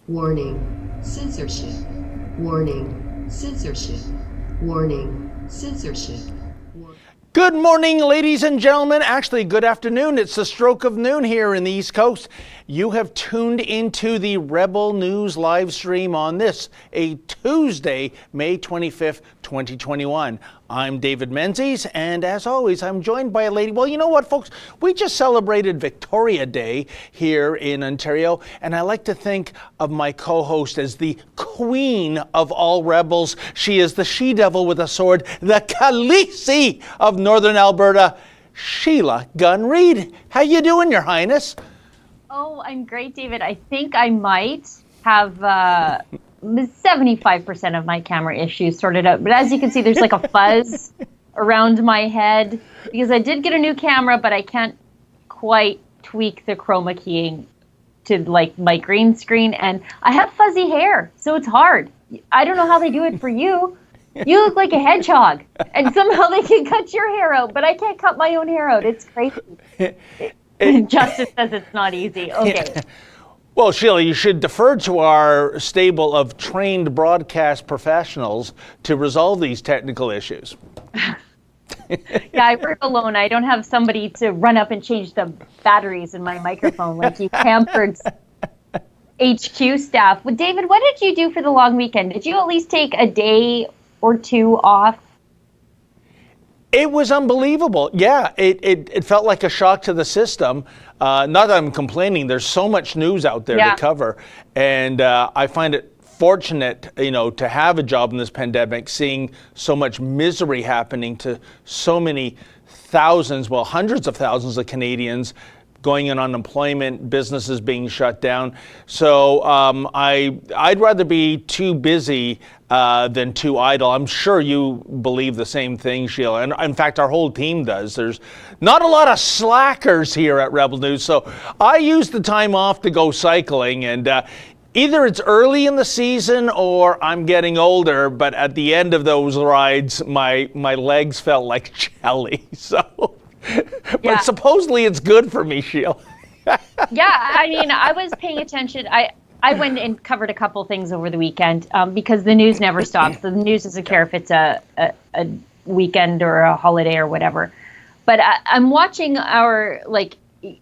Warning, censorship. Warning, censorship. Warning, censorship. Good morning, ladies and gentlemen. Actually, good afternoon. It's the stroke of noon here in the East Coast. You have tuned into the Rebel News live stream on this, a Tuesday, May 25th, 2021. I'm David Menzies, and as always, I'm joined by a lady. Well, you know what, folks? We just celebrated Victoria Day here in Ontario, and I like to think of my co-host as the queen of all rebels. She is the she-devil with a sword, the Khaleesi of Northern Alberta, Sheila Gunn Reid. How you doing, Your Highness? Oh, I'm great, David. I think I might have 75% of my camera issues sorted out. But as you can see, there's like a fuzz around my head because I did get a new camera, but I can't quite tweak the chroma keying to like my green screen. And I have fuzzy hair, so it's hard. I don't know how they do it for you. You look like a hedgehog, and somehow they can cut your hair out, but I can't cut my own hair out. It's crazy. Justice says it's not easy. Okay. Well, Sheila, you should defer to our stable of trained broadcast professionals to resolve these technical issues. Yeah, I work alone. I don't have somebody to run up and change the batteries in my microphone like you pampered HQ staff. Well, David, what did you do for the long weekend? Did you at least take a day or two off? It was unbelievable. Yeah, it felt like a shock to the system. Not that I'm complaining. There's so much news out there to cover. And I find it fortunate, to have a job in this pandemic, seeing so much misery happening to so many thousands, well, hundreds of thousands of Canadians going in unemployment, businesses being shut down. So I'd rather be too busy than too idle. I'm sure you believe the same thing, Sheila. And in fact, our whole team does. There's not a lot of slackers here at Rebel News. So I use the time off to go cycling, and either it's early in the season or I'm getting older, but at the end of those rides, my legs felt like jelly. So. But supposedly it's good for me, Sheila. Yeah, I mean, I was paying attention. I went and covered a couple things over the weekend because the news never stops. The news doesn't care if it's a weekend or a holiday or whatever. But I'm watching our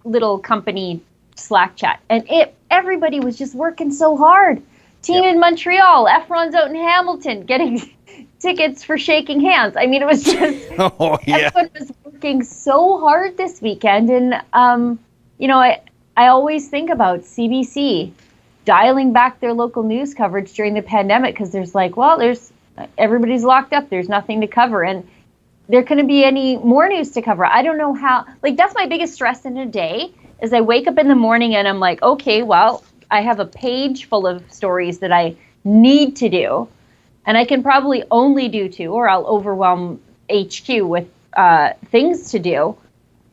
little company Slack chat, and everybody was just working so hard. Team in Montreal, Efron's out in Hamilton getting tickets for shaking hands. I mean, it was just everyone was working so hard this weekend. And, I always think about CBC dialing back their local news coverage during the pandemic because everybody's locked up. There's nothing to cover. And there couldn't be any more news to cover. I don't know how, that's my biggest stress in a day is I wake up in the morning and I'm like, okay, well, I have a page full of stories that I need to do. And I can probably only do two, or I'll overwhelm HQ with things to do.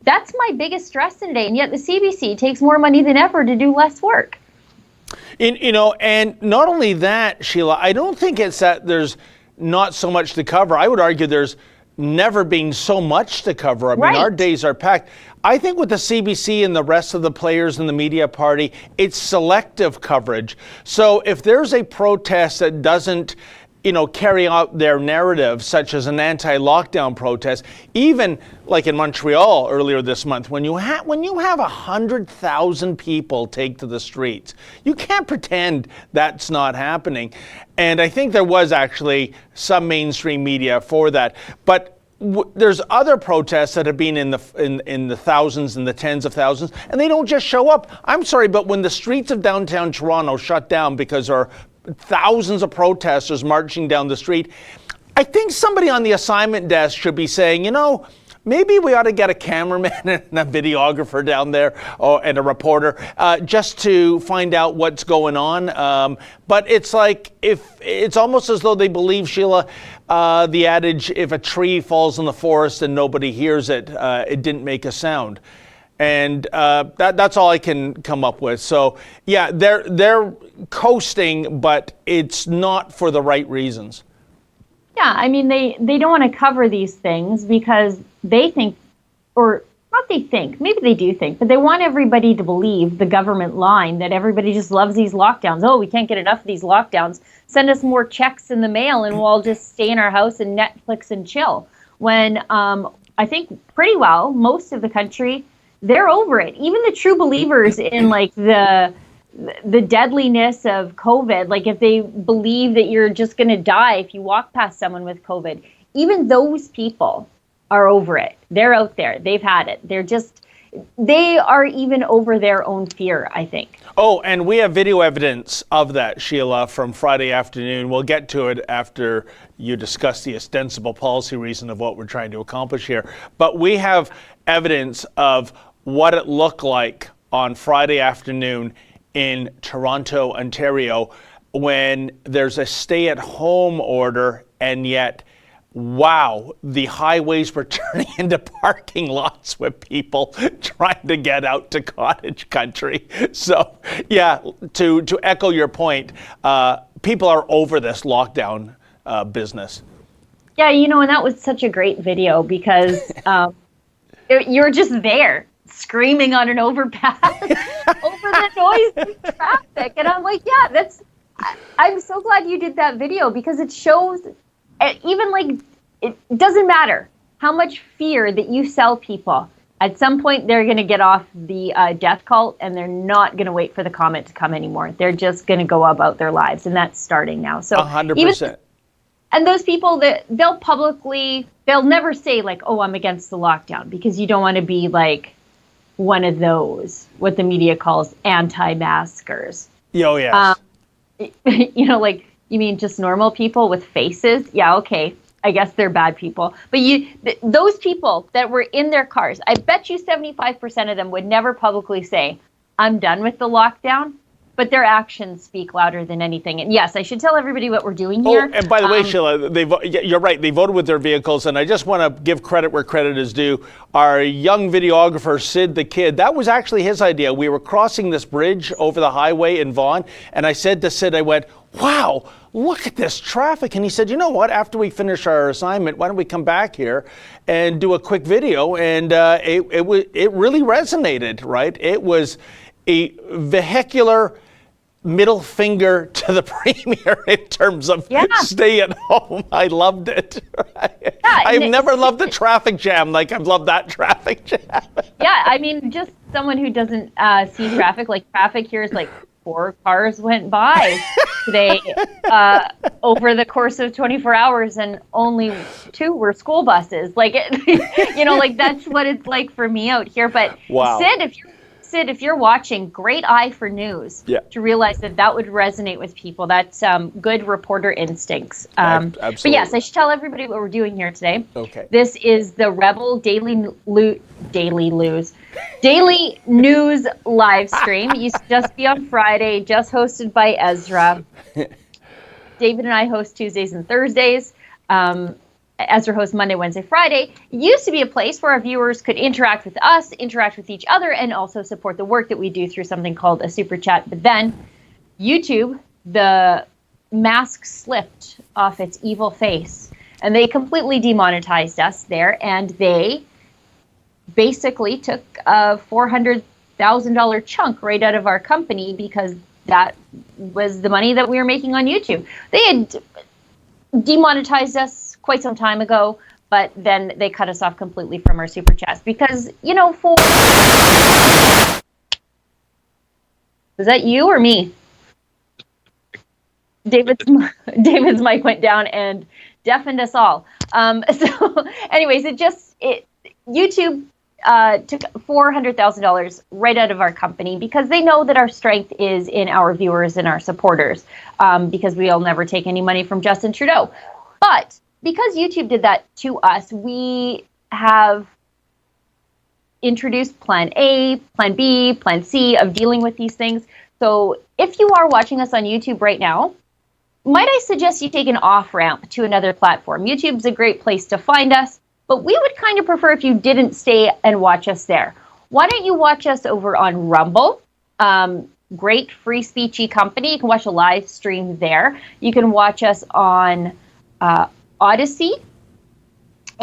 That's my biggest stress today. And yet the CBC takes more money than ever to do less work. And not only that, Sheila, I don't think it's that there's not so much to cover. I would argue there's never been so much to cover. I mean, our days are packed. I think with the CBC and the rest of the players in the media party, it's selective coverage. So if there's a protest that doesn't carry out their narrative, such as an anti-lockdown protest, even like in Montreal earlier this month, when you have 100,000 people take to the streets, you can't pretend that's not happening. And I think there was actually some mainstream media for that. But there's other protests that have been in the thousands and the tens of thousands, and they don't just show up. I'm sorry, but when the streets of downtown Toronto shut down because there are thousands of protesters marching down the street, I think somebody on the assignment desk should be saying, maybe we ought to get a cameraman and a videographer down there and a reporter just to find out what's going on. But it's it's almost as though they believe, Sheila, the adage, if a tree falls in the forest and nobody hears it, it didn't make a sound. And that's all I can come up with. So, yeah, they're coasting, but it's not for the right reasons. Yeah, I mean, they don't want to cover these things because they think, or not they think, maybe they do think, but they want everybody to believe the government line that everybody just loves these lockdowns. Oh, we can't get enough of these lockdowns. Send us more checks in the mail and we'll all just stay in our house and Netflix and chill. When I think pretty well, most of the country, they're over it. Even the true believers in like the deadliness of COVID, like if they believe that you're just going to die if you walk past someone with COVID, even those people are over it. They're out there. They've had it. They are even over their own fear, I think. Oh, and we have video evidence of that, Sheila, from Friday afternoon. We'll get to it after you discuss the ostensible policy reason of what we're trying to accomplish here. But we have evidence of what it looked like on Friday afternoon in Toronto, Ontario, when there's a stay-at-home order, and yet, wow, the highways were turning into parking lots with people trying to get out to cottage country. So, yeah, to echo your point, people are over this lockdown business. Yeah, and that was such a great video because you're just there, screaming on an overpass over the noise and traffic. And I'm like, yeah, I'm so glad you did that video because it shows even like it doesn't matter how much fear that you sell people. At some point, they're going to get off the death cult and they're not going to wait for the comment to come anymore. They're just going to go about their lives. And that's starting now. So 100%. And those people that they'll never say like, oh, I'm against the lockdown, because you don't want to be like one of those, what the media calls anti-maskers. Oh, yes. Like, you mean just normal people with faces? Yeah, okay. I guess they're bad people. But those people that were in their cars, I bet you 75% of them would never publicly say, I'm done with the lockdown. But their actions speak louder than anything. And yes, I should tell everybody what we're doing here. Oh, and by the way, Sheila, you're right. They voted with their vehicles. And I just want to give credit where credit is due. Our young videographer, Sid the Kid, that was actually his idea. We were crossing this bridge over the highway in Vaughan. And I said to Sid, I went, wow, look at this traffic. And he said, you know what? After we finish our assignment, why don't we come back here and do a quick video? And it really resonated, right? It was a vehicular middle finger to the premier in terms of stay at home. I loved it. Right? Yeah, I've never loved a traffic jam like I've loved that traffic jam. Yeah, I mean, just someone who doesn't see traffic, like traffic here is like 4 cars went by today over the course of 24 hours and only 2 were school buses. Like, like that's what it's like for me out here. But wow. Sid, if you're watching, great eye for news to realize that would resonate with people. That's good reporter instincts. Absolutely. But yes, I should tell everybody what we're doing here today. Okay. This is the Rebel Daily News live stream. It used to just be on Friday, just hosted by Ezra. David and I host Tuesdays and Thursdays. Ezra hosts Monday, Wednesday, Friday. It used to be a place where our viewers could interact with us, interact with each other, and also support the work that we do through something called a super chat. But then YouTube, the mask slipped off its evil face, and they completely demonetized us there, and they basically took a $400,000 chunk right out of our company because that was the money that we were making on YouTube. They had demonetized us quite some time ago, but then they cut us off completely from our super chats because, was that you or me? David's mic went down and deafened us all. So anyways, YouTube took $400,000 right out of our company because they know that our strength is in our viewers and our supporters, because we'll never take any money from Justin Trudeau. But because YouTube did that to us, we have introduced Plan A, Plan B, Plan C of dealing with these things. So if you are watching us on YouTube right now, might I suggest you take an off-ramp to another platform? YouTube's a great place to find us, but we would kind of prefer if you didn't stay and watch us there. Why don't you watch us over on Rumble? Great free speechy company. You can watch a live stream there. You can watch us on Odyssey.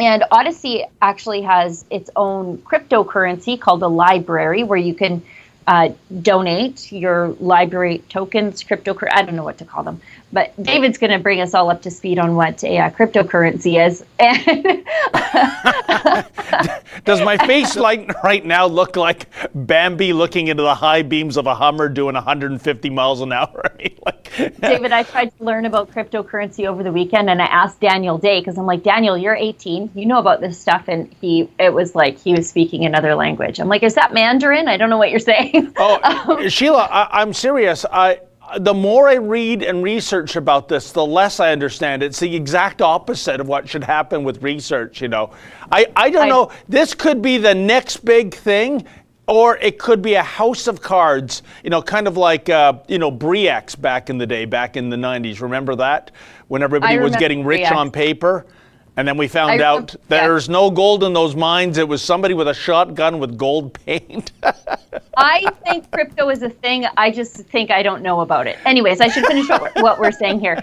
And Odyssey actually has its own cryptocurrency called a library, where you can donate your library tokens, I don't know what to call them. But David's going to bring us all up to speed on what a cryptocurrency is. Does my face right now look like Bambi looking into the high beams of a Hummer doing 150 miles an hour? I mean, David, I tried to learn about cryptocurrency over the weekend, and I asked Daniel Day, because I'm like, Daniel, you're 18, you know about this stuff, and it was like he was speaking another language. I'm like, is that Mandarin? I don't know what you're saying. Oh, Sheila, I'm serious. The more I read and research about this, the less I understand. It's the exact opposite of what should happen with research, I don't know. This could be the next big thing, or it could be a house of cards, kind of like, Bre-X back in the day, back in the 90s. Remember that? When everybody was getting rich Bre-X on paper? And then we found out there's no gold in those mines. It was somebody with a shotgun with gold paint. I think crypto is a thing. I just think I don't know about it. Anyways, I should finish what we're saying here.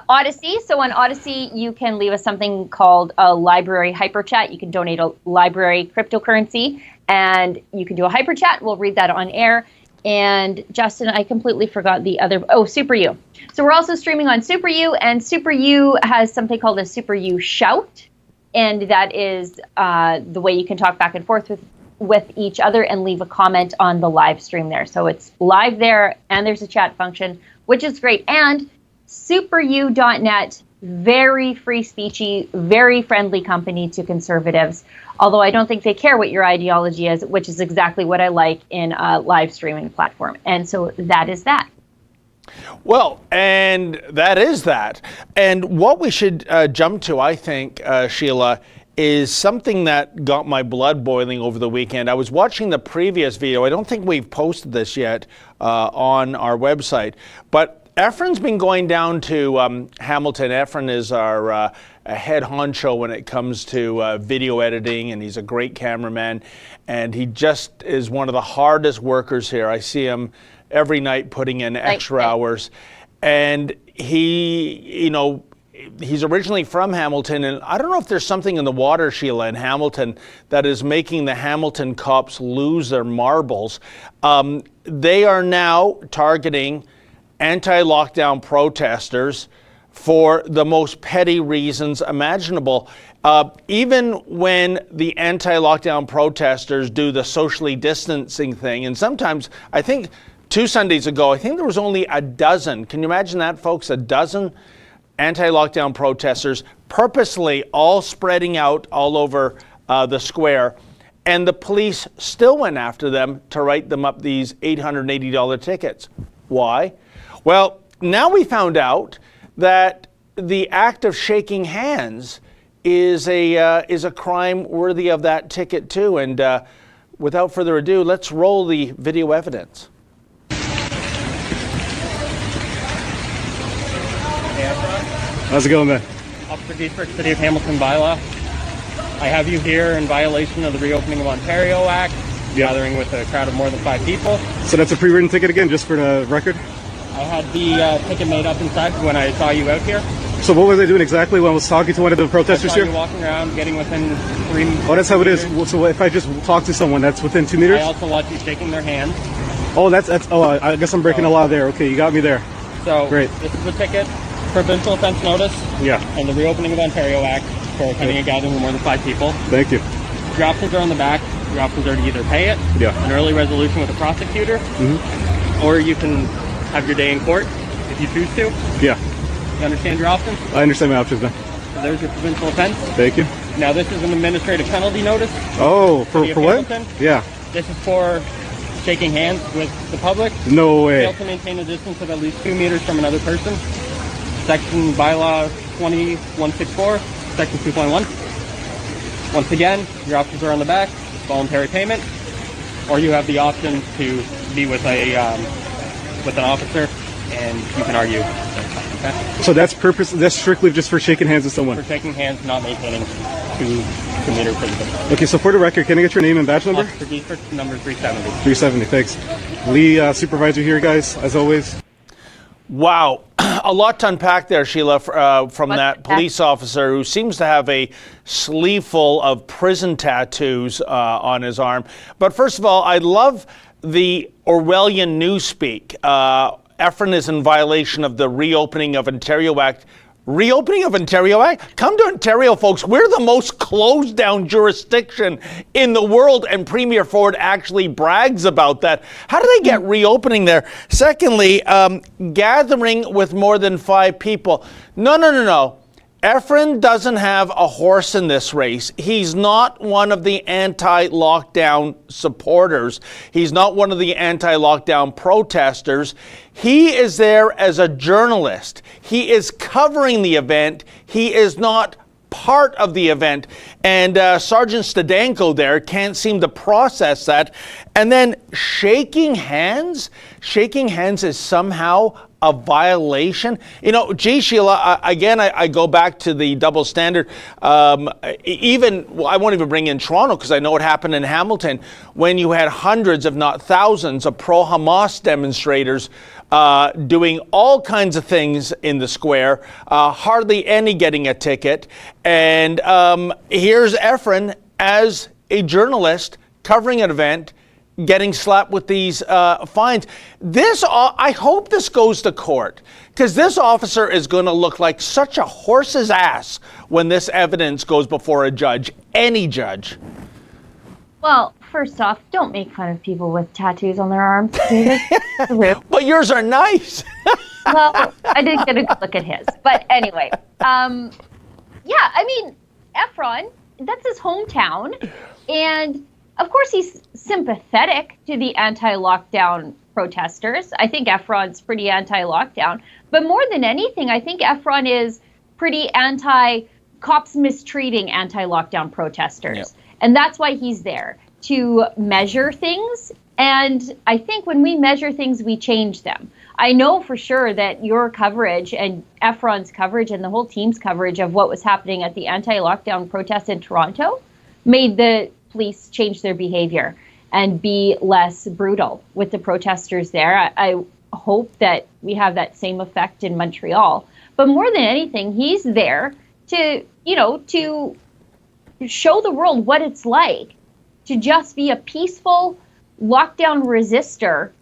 Odyssey. So on Odyssey, you can leave us something called a library hyper chat. You can donate a library cryptocurrency, and you can do a hyper chat. We'll read that on air. And Justin, I completely forgot the other. Oh, Super U. So we're also streaming on Super U, and Super U has something called a Super U Shout, and that is the way you can talk back and forth with each other and leave a comment on the live stream there. So it's live there, and there's a chat function, which is great. And superu.net, very free speechy, very friendly company to conservatives. Although I don't think they care what your ideology is, which is exactly what I like in a live streaming platform. And so that is that. Well, and that is that. And what we should jump to, I think, Sheila, is something that got my blood boiling over the weekend. I was watching the previous video. I don't think we've posted this yet on our website. But Efren's been going down to Hamilton. Efren is our head honcho when it comes to video editing, and he's a great cameraman. And he just is one of the hardest workers here. I see him every night putting in extra hours. And he, he's originally from Hamilton, and I don't know if there's something in the water, Sheila, in Hamilton that is making the Hamilton cops lose their marbles. They are now targeting anti-lockdown protesters for the most petty reasons imaginable. Even when the anti-lockdown protesters do the socially distancing thing, and sometimes, I think 2 Sundays ago, I think there was only a dozen. Can you imagine that, folks? A dozen anti-lockdown protesters purposely all spreading out all over the square. And the police still went after them to write them up these $880 tickets. Why? Well, now we found out that the act of shaking hands is a crime worthy of that ticket too. And without further ado, let's roll the video evidence. How's it going, man? Officer District, City of Hamilton bylaw. I have you here in violation of the Reopening of Ontario Act, gathering with a crowd of more than 5 people. So that's a pre-written ticket again, just for the record? I had the ticket made up inside when I saw you out here. So what was I doing exactly when I was talking to one of the protesters here? You walking around, getting within 3 meters. Oh, that's how it is. So if I just talk to someone, that's within 2 meters? I also watch you shaking their hand. Oh, I guess I'm breaking the law there. Okay, you got me there. So great. This is the ticket. Provincial offense notice. Yeah. And the Reopening of Ontario Act for attending a gathering with more than 5 people. Thank you. Your options are on the back. Your options are to either pay it, an early resolution with a prosecutor, or you can have your day in court if you choose to. Yeah. You understand your options? I understand my options, man. So there's your provincial offense. Thank you. Now this is an administrative penalty notice. Oh, for what? Yeah. This is for shaking hands with the public. No way. Fail to maintain a distance of at least 2 meters from another person. Section bylaw 20164, section 2.1. Once again, your options are on the back. Voluntary payment, or you have the option to be with with an officer, and you can argue. Okay? So that's strictly just for shaking hands with someone? For shaking hands, not maintaining 2 meter distance. Okay, so for the record, can I get your name and badge number? Officer District, number 370. 370, thanks. Lee, supervisor here, guys, as always. Wow. A lot to unpack there, Sheila, from that police officer who seems to have a sleeve full of prison tattoos on his arm. But first of all, I love the Orwellian newspeak. Efron is in violation of the Reopening of Ontario Act. Reopening of Ontario Act? Come to Ontario, folks. We're the most closed down jurisdiction in the world, and Premier Ford actually brags about that. How do they get reopening there? Secondly, gathering with more than 5 people. No. Efron doesn't have a horse in this race. He's not one of the anti-lockdown supporters. He's not one of the anti-lockdown protesters. He is there as a journalist. He is covering the event. He is not part of the event. And Sergeant Stadenko there can't seem to process that. And then shaking hands is somehow a violation. You know, gee, Sheila, again, I go back to the double standard. I won't even bring in Toronto because I know it happened in Hamilton when you had hundreds, if not thousands, of pro-Hamas demonstrators doing all kinds of things in the square, hardly any getting a ticket. And here's Efron as a journalist covering an event, getting slapped with these fines. I hope this goes to court, because this officer is going to look like such a horse's ass when this evidence goes before a judge, any judge. Well, first off, don't make fun of people with tattoos on their arms, David. But yours are nice. Well, I didn't get a good look at his. But anyway, yeah, I mean, Efron, that's his hometown. And of course, he's sympathetic to the anti-lockdown protesters. I think Efron's pretty anti-lockdown. But more than anything, I think Efron is pretty anti-cops mistreating anti-lockdown protesters. Yep. And that's why he's there, to measure things. And I think when we measure things, we change them. I know for sure that your coverage and Efron's coverage and the whole team's coverage of what was happening at the anti-lockdown protest in Toronto made the police change their behavior and be less brutal with the protesters there. I hope that we have that same effect in Montreal. But more than anything, he's there to, to show the world what it's like to just be a peaceful lockdown resistor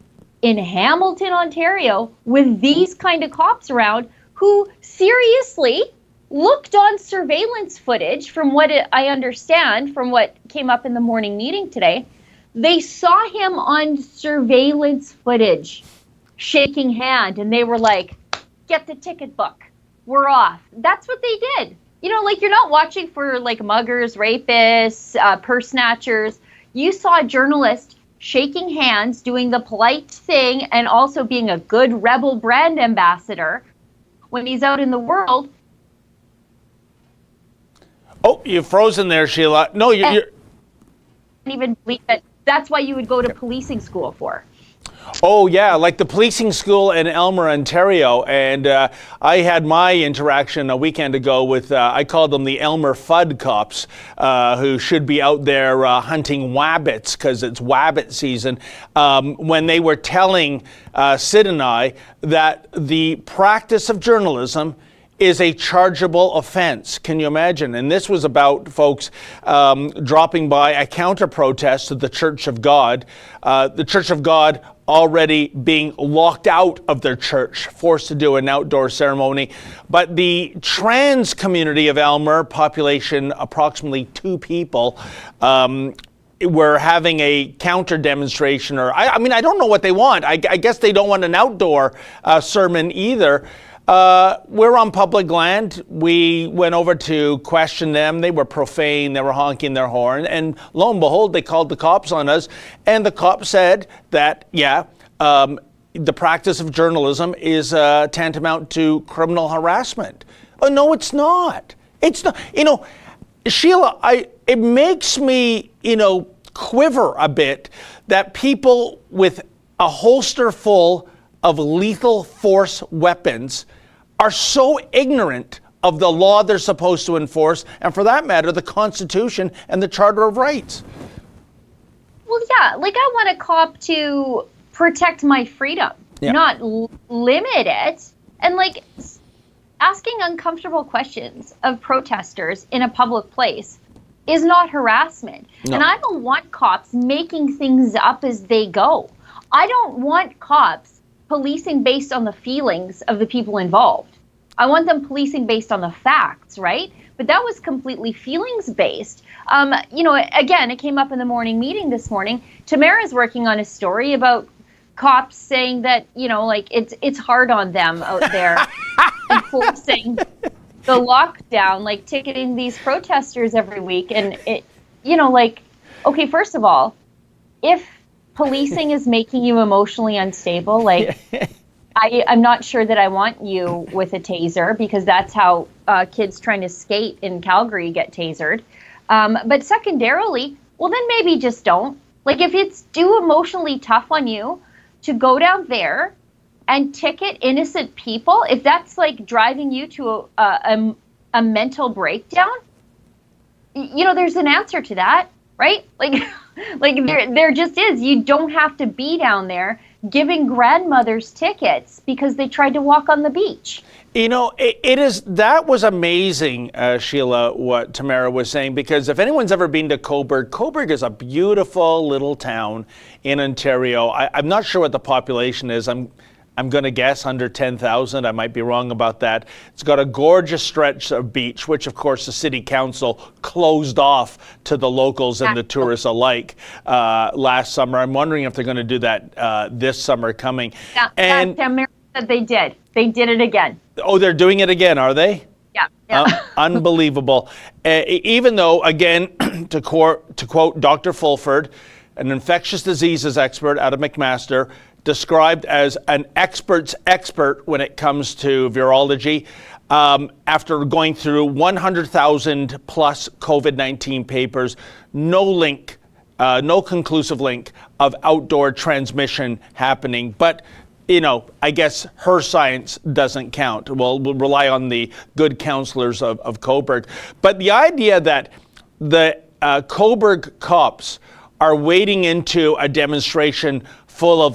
in Hamilton, Ontario, with these kind of cops around who seriously looked on surveillance footage. From what I understand, from what came up in the morning meeting today, they saw him on surveillance footage shaking hand, and they were like, get the ticket book, we're off. That's what they did. You're not watching for muggers, rapists, purse snatchers. You saw a journalist shaking hands, doing the polite thing, and also being a good rebel brand ambassador when he's out in the world. Oh, you're frozen there, Sheila. No, you're... I can't even believe it. That's why you would go to policing school for. Oh, yeah, like the policing school in Elmer, Ontario. And I had my interaction a weekend ago with, I called them the Elmer Fudd cops, who should be out there hunting wabbits because it's wabbit season, when they were telling Sid and I that the practice of journalism is a chargeable offense. Can you imagine? And this was about folks dropping by a counter protest to the Church of God. The Church of God already being locked out of their church, forced to do an outdoor ceremony. But the trans community of Elmer, population approximately 2 people, were having a counter demonstration, or I don't know what they want. I guess they don't want an outdoor sermon either. We're on public land. We went over to question them. They were profane. They were honking their horn. And lo and behold, they called the cops on us. And the cops said that, the practice of journalism is tantamount to criminal harassment. Oh, no, it's not. It's not. Sheila, it makes me, quiver a bit that people with a holster full of lethal force weapons are so ignorant of the law they're supposed to enforce, and for that matter, the Constitution and the Charter of Rights. Well, yeah, I want a cop to protect my freedom. not limit it. And like asking uncomfortable questions of protesters in a public place is not harassment. No. And I don't want cops making things up as they go. I don't want cops policing based on the feelings of the people involved. I want them policing based on the facts, right? But that was completely feelings-based. Again, it came up in the morning meeting this morning. Tamara's working on a story about cops saying that, it's hard on them out there enforcing the lockdown, like ticketing these protesters every week. And okay, first of all, if policing is making you emotionally unstable, I'm not sure that I want you with a taser, because that's how kids trying to skate in Calgary get tasered. But secondarily, well, then maybe just don't. Like, if it's too emotionally tough on you to go down there and ticket innocent people, if that's like driving you to a mental breakdown, there's an answer to that, right? Like there just is. You don't have to be down there giving grandmothers tickets because they tried to walk on the beach. That was amazing, Sheila, what Tamara was saying, because if anyone's ever been to Cobourg is a beautiful little town in Ontario. I'm not sure what the population is. I'm going to guess under 10,000. I might be wrong about that. It's got a gorgeous stretch of beach, which, of course, the city council closed off to the locals and the tourists alike last summer. I'm wondering if they're going to do that this summer coming. And Tamara said they did. They did it again. Oh, they're doing it again, are they? Yeah. Unbelievable. Even though, again, to quote Dr. Fulford, an infectious diseases expert out of McMaster, described as an expert's expert when it comes to virology, after going through 100,000 plus COVID-19 papers, no conclusive link of outdoor transmission happening. But I guess her science doesn't count. We'll rely on the good counselors of Cobourg. But the idea that the Cobourg cops are wading into a demonstration full of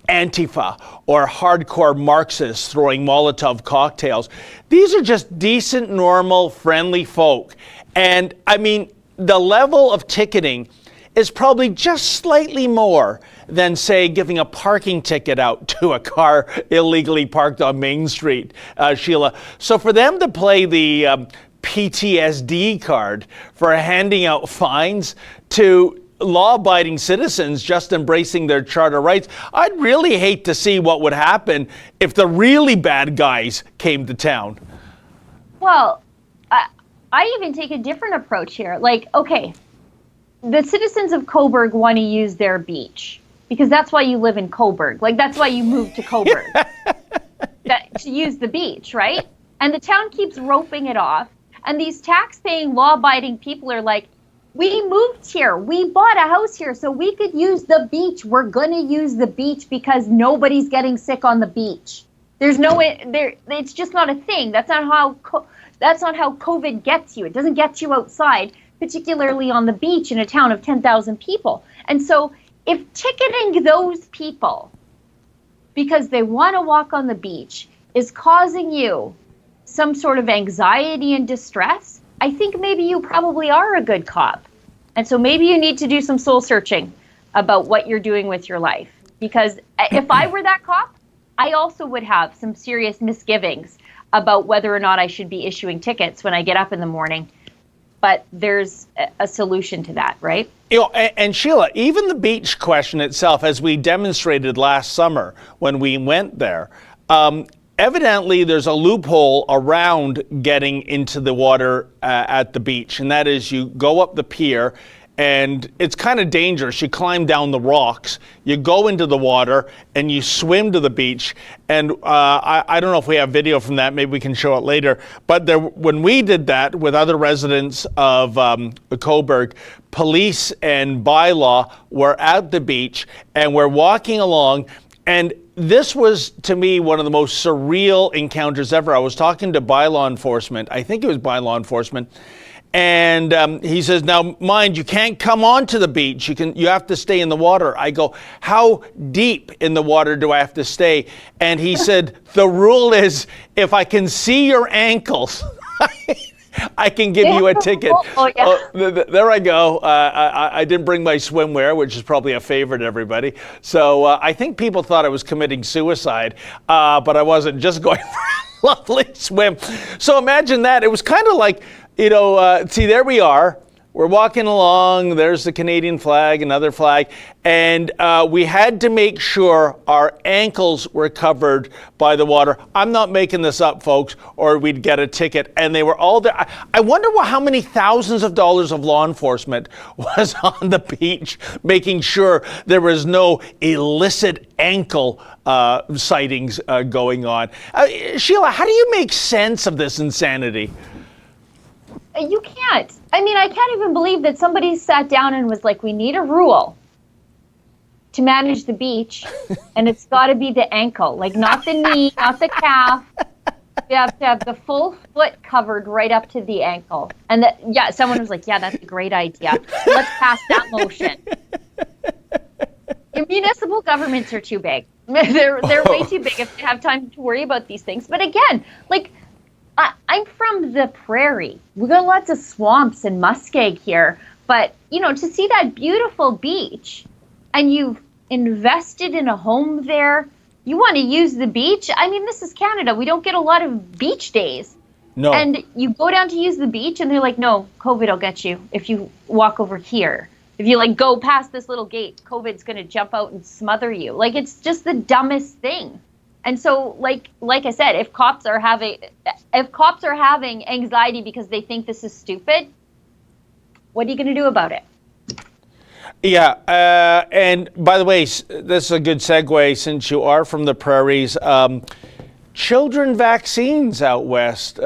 Antifa or hardcore Marxists throwing Molotov cocktails. These are just decent, normal, friendly folk. And I mean, the level of ticketing is probably just slightly more than, say, giving a parking ticket out to a car illegally parked on Main Street, Sheila. So for them to play the PTSD card for handing out fines to law-abiding citizens just embracing their charter rights, I'd really hate to see what would happen if the really bad guys came to town. Well, I even take a different approach here. Okay, the citizens of Cobourg want to use their beach because that's why you live in Cobourg. That's why you moved to Cobourg, to use the beach, right? And the town keeps roping it off. And these tax-paying, law-abiding people are like, we moved here. We bought a house here so we could use the beach. We're going to use the beach because nobody's getting sick on the beach. There's no way there. It's just not a thing. That's not how COVID gets you. It doesn't get you outside, particularly on the beach in a town of 10,000 people. And so if ticketing those people because they want to walk on the beach is causing you some sort of anxiety and distress, I think maybe you probably are a good cop. And so maybe you need to do some soul searching about what you're doing with your life. Because if I were that cop, I also would have some serious misgivings about whether or not I should be issuing tickets when I get up in the morning. But there's a solution to that, right? And Sheila, even the beach question itself, as we demonstrated last summer when we went there, evidently, there's a loophole around getting into the water at the beach, and that is you go up the pier, and it's kind of dangerous. You climb down the rocks, you go into the water, and you swim to the beach. And I don't know if we have video from that. Maybe we can show it later. But when we did that with other residents of Cobourg, police and bylaw were at the beach, and we're walking along, and this was, to me, one of the most surreal encounters ever. I was talking to bylaw enforcement. I think it was bylaw enforcement. And he says, now, mind, you can't come onto the beach. You have to stay in the water. I go, how deep in the water do I have to stay? And he said, the rule is if I can see your ankles, I can give you a ticket. Oh, yeah. There I go. I didn't bring my swimwear, which is probably a favorite, everybody. So I think people thought I was committing suicide, but I wasn't, just going for a lovely swim. So imagine that. It was kind of like, see, there we are. We're walking along, there's the Canadian flag, another flag, and we had to make sure our ankles were covered by the water. I'm not making this up, folks, or we'd get a ticket. And they were all there. I wonder how many thousands of dollars of law enforcement was on the beach, making sure there was no illicit ankle sightings going on. Sheila, how do you make sense of this insanity? You can't. I mean, I can't even believe that somebody sat down and was like, we need a rule to manage the beach, and it's got to be the ankle, like not the knee, not the calf. You have to have the full foot covered right up to the ankle. And someone was like, yeah, that's a great idea. Let's pass that motion. Municipal governments are too big. They're way too big if they have time to worry about these things. But again, like, I'm from the prairie. We got lots of swamps and muskeg here. But, to see that beautiful beach and you've invested in a home there, you want to use the beach. I mean, this is Canada. We don't get a lot of beach days. No. And you go down to use the beach and they're like, no, COVID will get you if you walk over here. If you go past this little gate, COVID's going to jump out and smother you. Like, it's just the dumbest thing. And so, like I said, if cops are having anxiety because they think this is stupid, what are you going to do about it? Yeah, and by the way, this is a good segue since you are from the prairies. Children vaccines out west.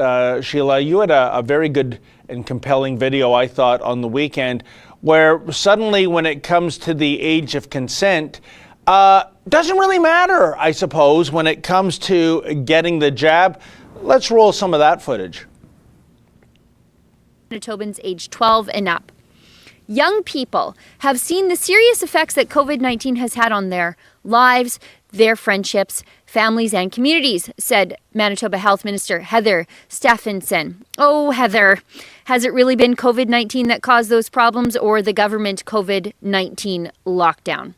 Sheila, you had a very good and compelling video, I thought, on the weekend, where suddenly when it comes to the age of consent, doesn't really matter, I suppose, when it comes to getting the jab. Let's roll some of that footage. Manitobans age 12 and up. Young people have seen the serious effects that COVID-19 has had on their lives, their friendships, families, and communities, said Manitoba Health Minister Heather Stephenson. Oh, Heather, has it really been COVID-19 that caused those problems, or the government COVID-19 lockdown?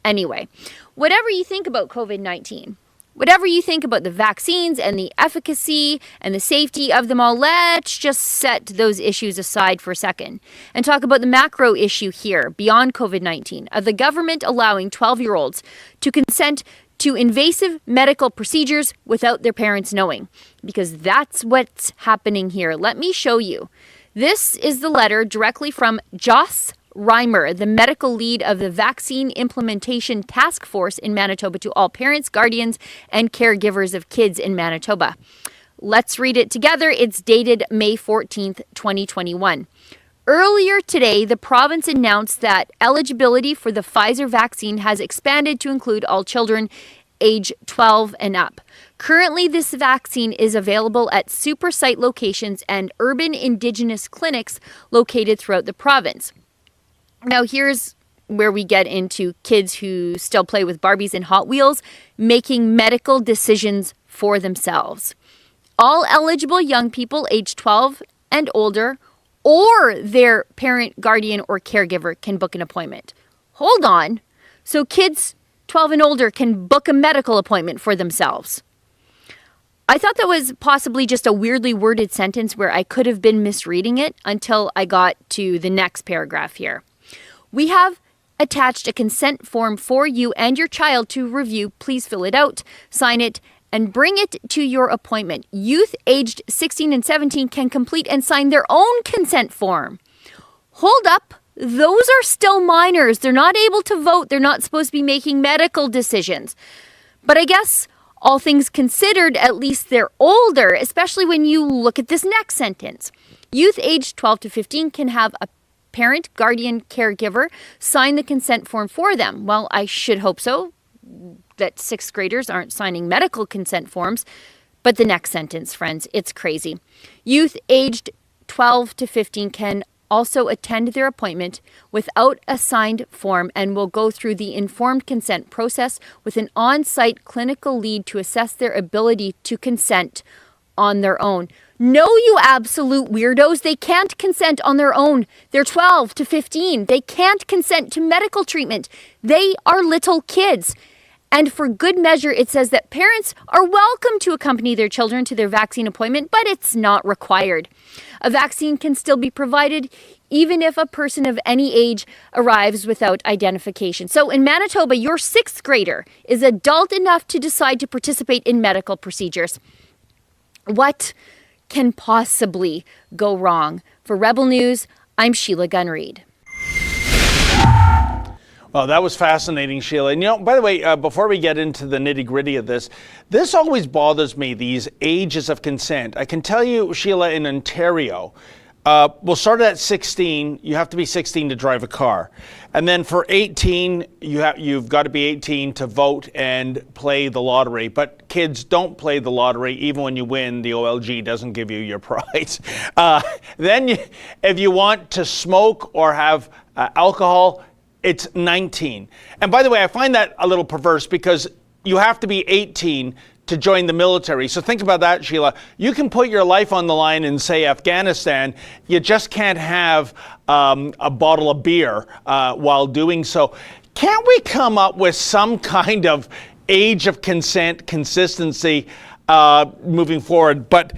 Anyway, whatever you think about COVID-19, whatever you think about the vaccines and the efficacy and the safety of them all, let's just set those issues aside for a second and talk about the macro issue here beyond COVID-19 of the government allowing 12-year-olds to consent to invasive medical procedures without their parents knowing, because that's what's happening here. Let me show you. This is the letter directly from Joss Reimer, the medical lead of the Vaccine Implementation Task Force in Manitoba, to all parents, guardians, and caregivers of kids in Manitoba. Let's read it together. It's dated May 14th, 2021. Earlier today, the province announced that eligibility for the Pfizer vaccine has expanded to include all children age 12 and up. Currently, this vaccine is available at super site locations and urban Indigenous clinics located throughout the province. Now, here's where we get into kids who still play with Barbies and Hot Wheels making medical decisions for themselves. All eligible young people age 12 and older or their parent, guardian, or caregiver can book an appointment. Hold on. So kids 12 and older can book a medical appointment for themselves. I thought that was possibly just a weirdly worded sentence where I could have been misreading it until I got to the next paragraph here. We have attached a consent form for you and your child to review. Please fill it out, sign it, and bring it to your appointment. Youth aged 16 and 17 can complete and sign their own consent form. Hold up. Those are still minors. They're not able to vote. They're not supposed to be making medical decisions. But I guess all things considered, at least they're older, especially when you look at this next sentence. Youth aged 12 to 15 can have a parent, guardian, caregiver sign the consent form for them. Well, I should hope so, that sixth graders aren't signing medical consent forms. But the next sentence, friends, it's crazy. Youth aged 12 to 15 can also attend their appointment without a signed form and will go through the informed consent process with an on-site clinical lead to assess their ability to consent on their own. No, you absolute weirdos. They can't consent on their own. They're 12 to 15. They can't consent to medical treatment. They are little kids. And for good measure, it says that parents are welcome to accompany their children to their vaccine appointment, but it's not required. A vaccine can still be provided even if a person of any age arrives without identification. So in Manitoba, your 6th grader is adult enough to decide to participate in medical procedures. What can possibly go wrong? For Rebel News, I'm Sheila Gunn Reid. Well, that was fascinating, Sheila. And by the way, before we get into the nitty-gritty of this always bothers me, these ages of consent. I can tell you, Sheila, in Ontario, we'll start at 16. You have to be 16 to drive a car. And then for 18, you've got to be 18 to vote and play the lottery. But kids don't play the lottery. Even when you win, the OLG doesn't give you your prize. Then if you want to smoke or have alcohol, it's 19. And by the way, I find that a little perverse because you have to be 18 to join the military. So think about that, Sheila. You can put your life on the line in, say, Afghanistan. You just can't have a bottle of beer while doing so. Can't we come up with some kind of age of consent consistency moving forward? But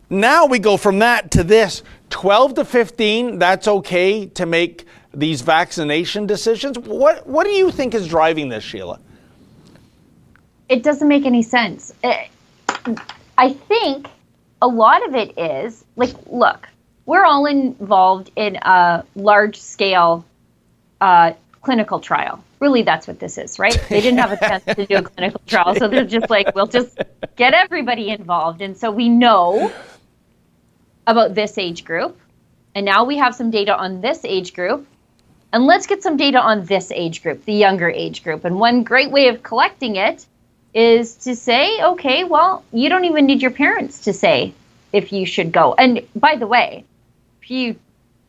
now we go from that to this. 12 to 15, that's okay to make these vaccination decisions. What do you think is driving this, Sheila? It doesn't make any sense. I think a lot of it is, like, look, we're all involved in a large-scale clinical trial. Really, that's what this is, right? They didn't have a chance to do a clinical trial, so they're just like, we'll just get everybody involved. And so we know about this age group, and now we have some data on this age group. And let's get some data on this age group, the younger age group. And one great way of collecting it is to say, okay, well, you don't even need your parents to say if you should go. And by the way, if you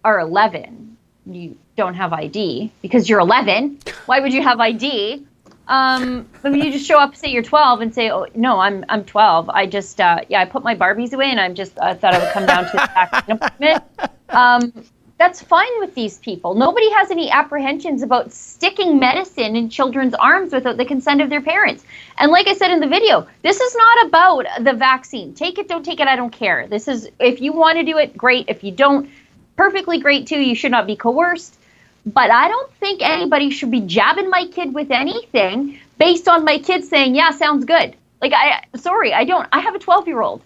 are 11, you don't have ID because you're 11. Why would you have ID? I mean, you just show up, say you're 12 and say, oh, no, I'm 12. I just, I put my Barbies away and I'm just thought I would come down to the vaccine appointment. That's fine with these people. Nobody has any apprehensions about sticking medicine in children's arms without the consent of their parents. And like I said in the video, this is not about the vaccine. Take it, don't take it, I don't care. This is, if you want to do it, great. If you don't, perfectly great too. You should not be coerced. But I don't think anybody should be jabbing my kid with anything based on my kid saying, yeah, sounds good. Like, I have a 12-year-old.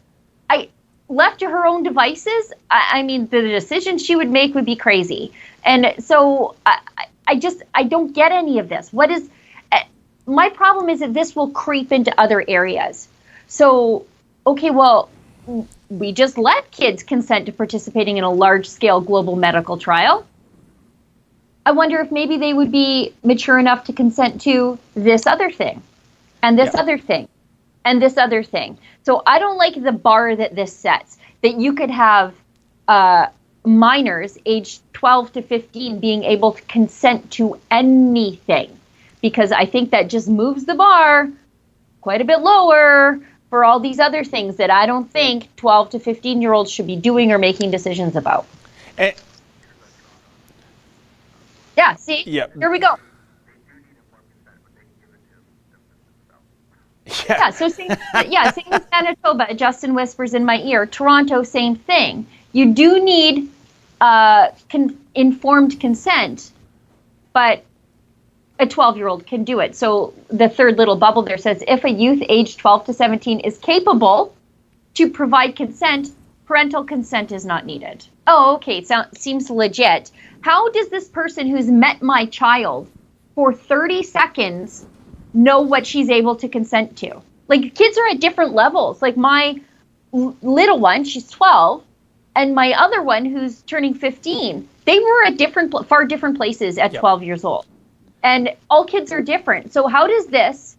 Left to her own devices, I mean, the decisions she would make would be crazy. And so I don't get any of this. My problem is that this will creep into other areas. So, okay, well, we just let kids consent to participating in a large-scale global medical trial. I wonder if maybe they would be mature enough to consent to this other thing and this other thing. And this other thing. So I don't like the bar that this sets, that you could have minors aged 12 to 15 being able to consent to anything, because I think that just moves the bar quite a bit lower for all these other things that I don't think 12 to 15-year-olds should be doing or making decisions about. Yeah, see? Yep. Here we go. Yeah, so same with Manitoba, Justin whispers in my ear. Toronto, same thing. You do need informed consent, but a 12-year-old can do it. So the third little bubble there says, if a youth aged 12 to 17 is capable to provide consent, parental consent is not needed. Oh, okay, seems legit. How does this person who's met my child for 30 seconds know what she's able to consent to? Like, kids are at different levels. Like, my little one, she's 12, and my other one who's turning 15, they were at far different places at 12 years old. And all kids are different. So how does this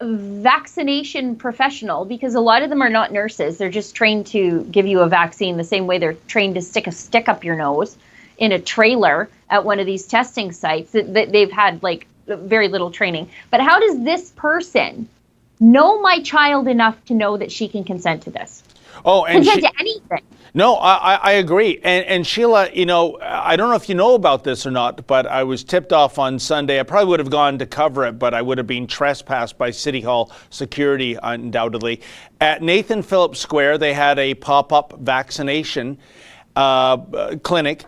vaccination professional, because a lot of them are not nurses. They're just trained to give you a vaccine the same way they're trained to stick a stick up your nose in a trailer at one of these testing sites. They've had like very little training. But how does this person know my child enough to know that she can consent to this? Oh, and consent to anything. No, I agree. And Sheila, you know, I don't know if you know about this or not, but I was tipped off on Sunday. I probably would have gone to cover it, but I would have been trespassed by City Hall security, undoubtedly. At Nathan Phillips Square, they had a pop-up vaccination clinic.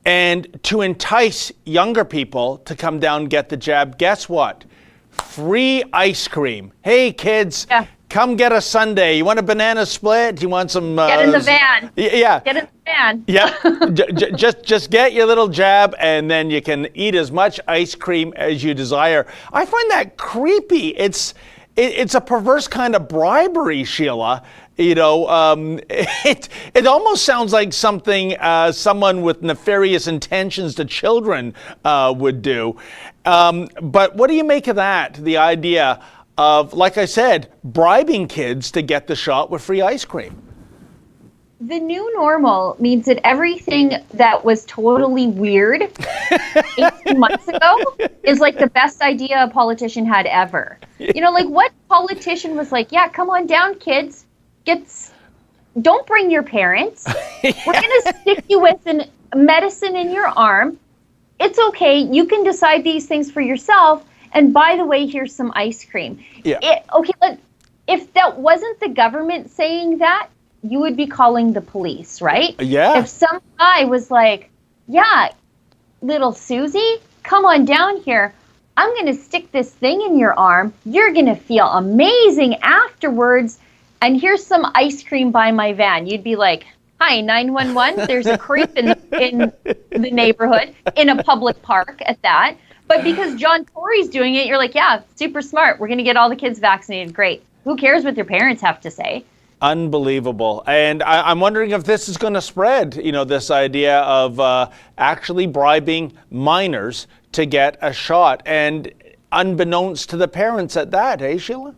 And to entice younger people to come down and get the jab, guess what? Free ice cream. Hey, kids. Yeah. Come get a sundae. You want a banana split? You want some? Get in the van. Yeah. Get in the van. Yeah. just get your little jab, and then you can eat as much ice cream as you desire. I find that creepy. It's a perverse kind of bribery, Sheila. You know, it almost sounds like something someone with nefarious intentions to children would do. But what do you make of that? The idea of, like I said, bribing kids to get the shot with free ice cream. The new normal means that everything that was totally weird 18 months ago is like the best idea a politician had ever. You know, like what politician was like, yeah, come on down, kids. Don't bring your parents. We're going to stick you with medicine in your arm. It's okay. You can decide these things for yourself. And by the way, here's some ice cream. Yeah. If that wasn't the government saying that, you would be calling the police, right? Yeah. If some guy was like, yeah, little Susie, come on down here. I'm going to stick this thing in your arm. You're going to feel amazing afterwards. And here's some ice cream by my van. You'd be like, hi, 911. There's a creep in the neighborhood, in a public park at that. But because John Tory's doing it, you're like, yeah, super smart. We're going to get all the kids vaccinated. Great. Who cares what their parents have to say? Unbelievable. And I'm wondering if this is going to spread, you know, this idea of actually bribing minors to get a shot, and unbeknownst to the parents at that, eh, Sheila?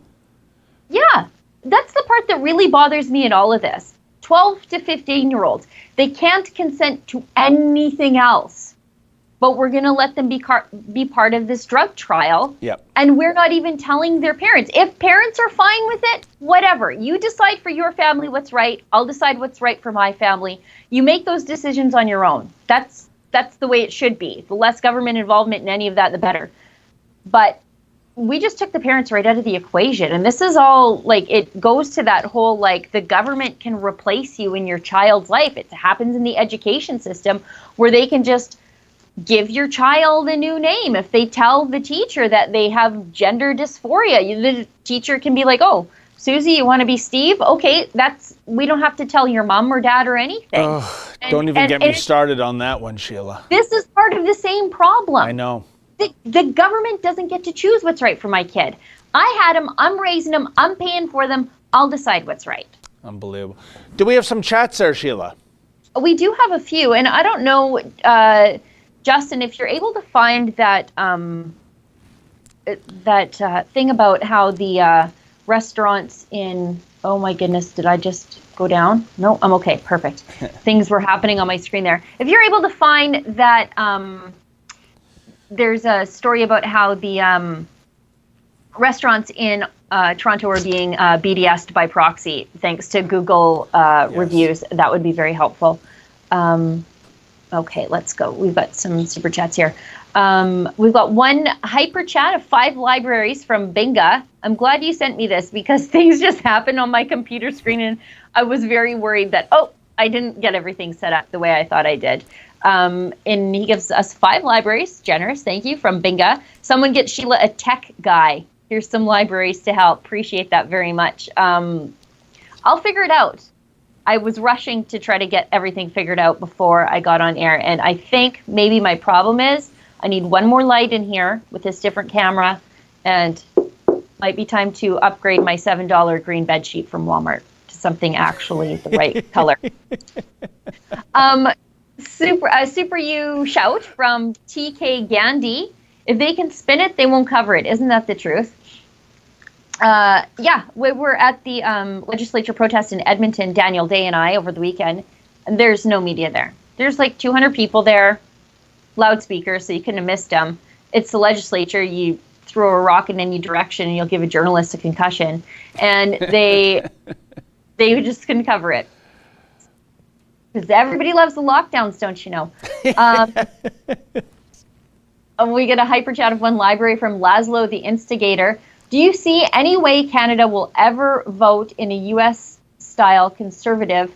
Yeah, that's the part that really bothers me in all of this. 12 to 15-year-olds, they can't consent to anything else. But we're going to let them be part of this drug trial. Yep. And we're not even telling their parents. If parents are fine with it, whatever. You decide for your family what's right. I'll decide what's right for my family. You make those decisions on your own. That's the way it should be. The less government involvement in any of that, the better. But we just took the parents right out of the equation. And this is all, like, it goes to that whole, like, the government can replace you in your child's life. It happens in the education system where they can just give your child a new name. If they tell the teacher that they have gender dysphoria, the teacher can be like, oh, Susie, you want to be Steve? Okay, we don't have to tell your mom or dad or anything. Oh, don't even get me started on that one, Sheila. This is part of the same problem. I know. The government doesn't get to choose what's right for my kid. I had him, I'm raising him, I'm paying for them, I'll decide what's right. Unbelievable. Do we have some chats there, Sheila? We do have a few, and I don't know, Justin, if you're able to find that thing about how the restaurants in, oh my goodness, did I just go down? No, I'm okay, perfect. Things were happening on my screen there. If you're able to find that, there's a story about how the restaurants in Toronto are being BDS'd by proxy, thanks to Google reviews. That would be very helpful. Okay, let's go. We've got some super chats here. We've got one hyper chat of 5 libraries from Binga. I'm glad you sent me this because things just happened on my computer screen and I was very worried that, I didn't get everything set up the way I thought I did. And he gives us 5 libraries, generous, thank you, from Binga. Someone get Sheila a tech guy. Here's some libraries to help. Appreciate that very much. I'll figure it out. I was rushing to try to get everything figured out before I got on air. And I think maybe my problem is I need one more light in here with this different camera, and might be time to upgrade my $7 green bed sheet from Walmart to something actually the right color. Super you shout from TK Gandhi. If they can spin it, they won't cover it. Isn't that the truth? Yeah, we were at the legislature protest in Edmonton, Daniel Day and I, over the weekend. And there's no media there. There's like 200 people there, loudspeakers, so you couldn't have missed them. It's the legislature. You throw a rock in any direction and you'll give a journalist a concussion. And they just couldn't cover it. Because everybody loves the lockdowns, don't you know? We get a hyper chat of one library from Laszlo the Instigator. Do you see any way Canada will ever vote in a U.S.-style conservative,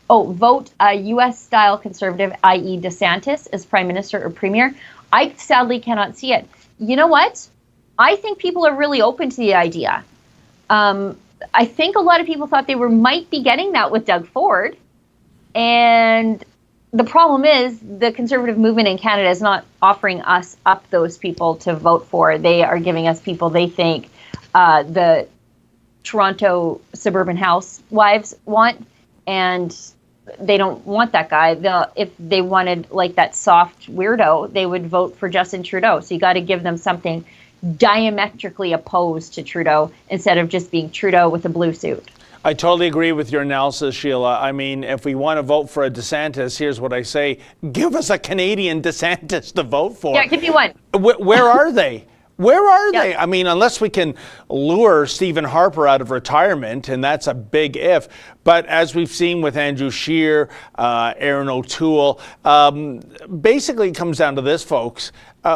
vote a U.S.-style conservative, i.e. DeSantis, as Prime Minister or Premier? I sadly cannot see it. You know what? I think people are really open to the idea. I think a lot of people thought they might be getting that with Doug Ford. And the problem is the conservative movement in Canada is not offering us up those people to vote for. They are giving us people they think the Toronto suburban housewives want, and they don't want that guy. If they wanted like that soft weirdo, they would vote for Justin Trudeau. So you got to give them something diametrically opposed to Trudeau instead of just being Trudeau with a blue suit. I totally agree with your analysis, Sheila. I mean, if we want to vote for a DeSantis, here's what I say. Give us a Canadian DeSantis to vote for. Yeah, give me one. Where are they? Where are they? I mean, unless we can lure Stephen Harper out of retirement, and that's a big if. But as we've seen with Andrew Scheer, Aaron O'Toole, basically it comes down to this, folks.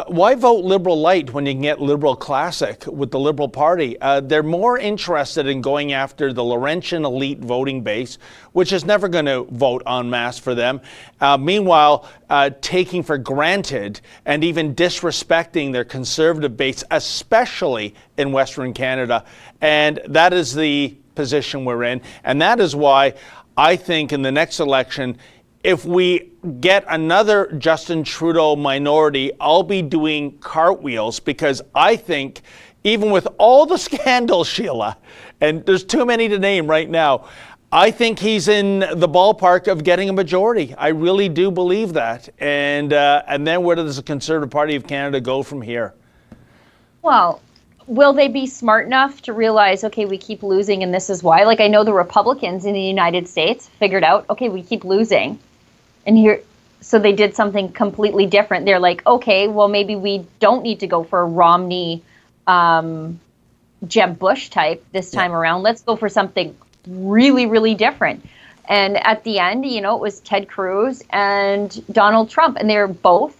Why vote Liberal Light when you can get Liberal Classic with the Liberal Party? They're more interested in going after the Laurentian elite voting base, which is never going to vote en masse for them. Meanwhile, taking for granted and even disrespecting their conservative base, especially in Western Canada. And that is the position we're in. And that is why I think in the next election, if we get another Justin Trudeau minority, I'll be doing cartwheels, because I think even with all the scandals, Sheila, and there's too many to name right now, I think he's in the ballpark of getting a majority. I really do believe that. And then where does the Conservative Party of Canada go from here? Well, will they be smart enough to realize, okay, we keep losing and this is why? Like, I know the Republicans in the United States figured out, okay, we keep losing. And here, so they did something completely different. They're like, okay, well, maybe we don't need to go for a Romney, Jeb Bush type this time around. Let's go for something really, really different. And at the end, you know, it was Ted Cruz and Donald Trump. And they're both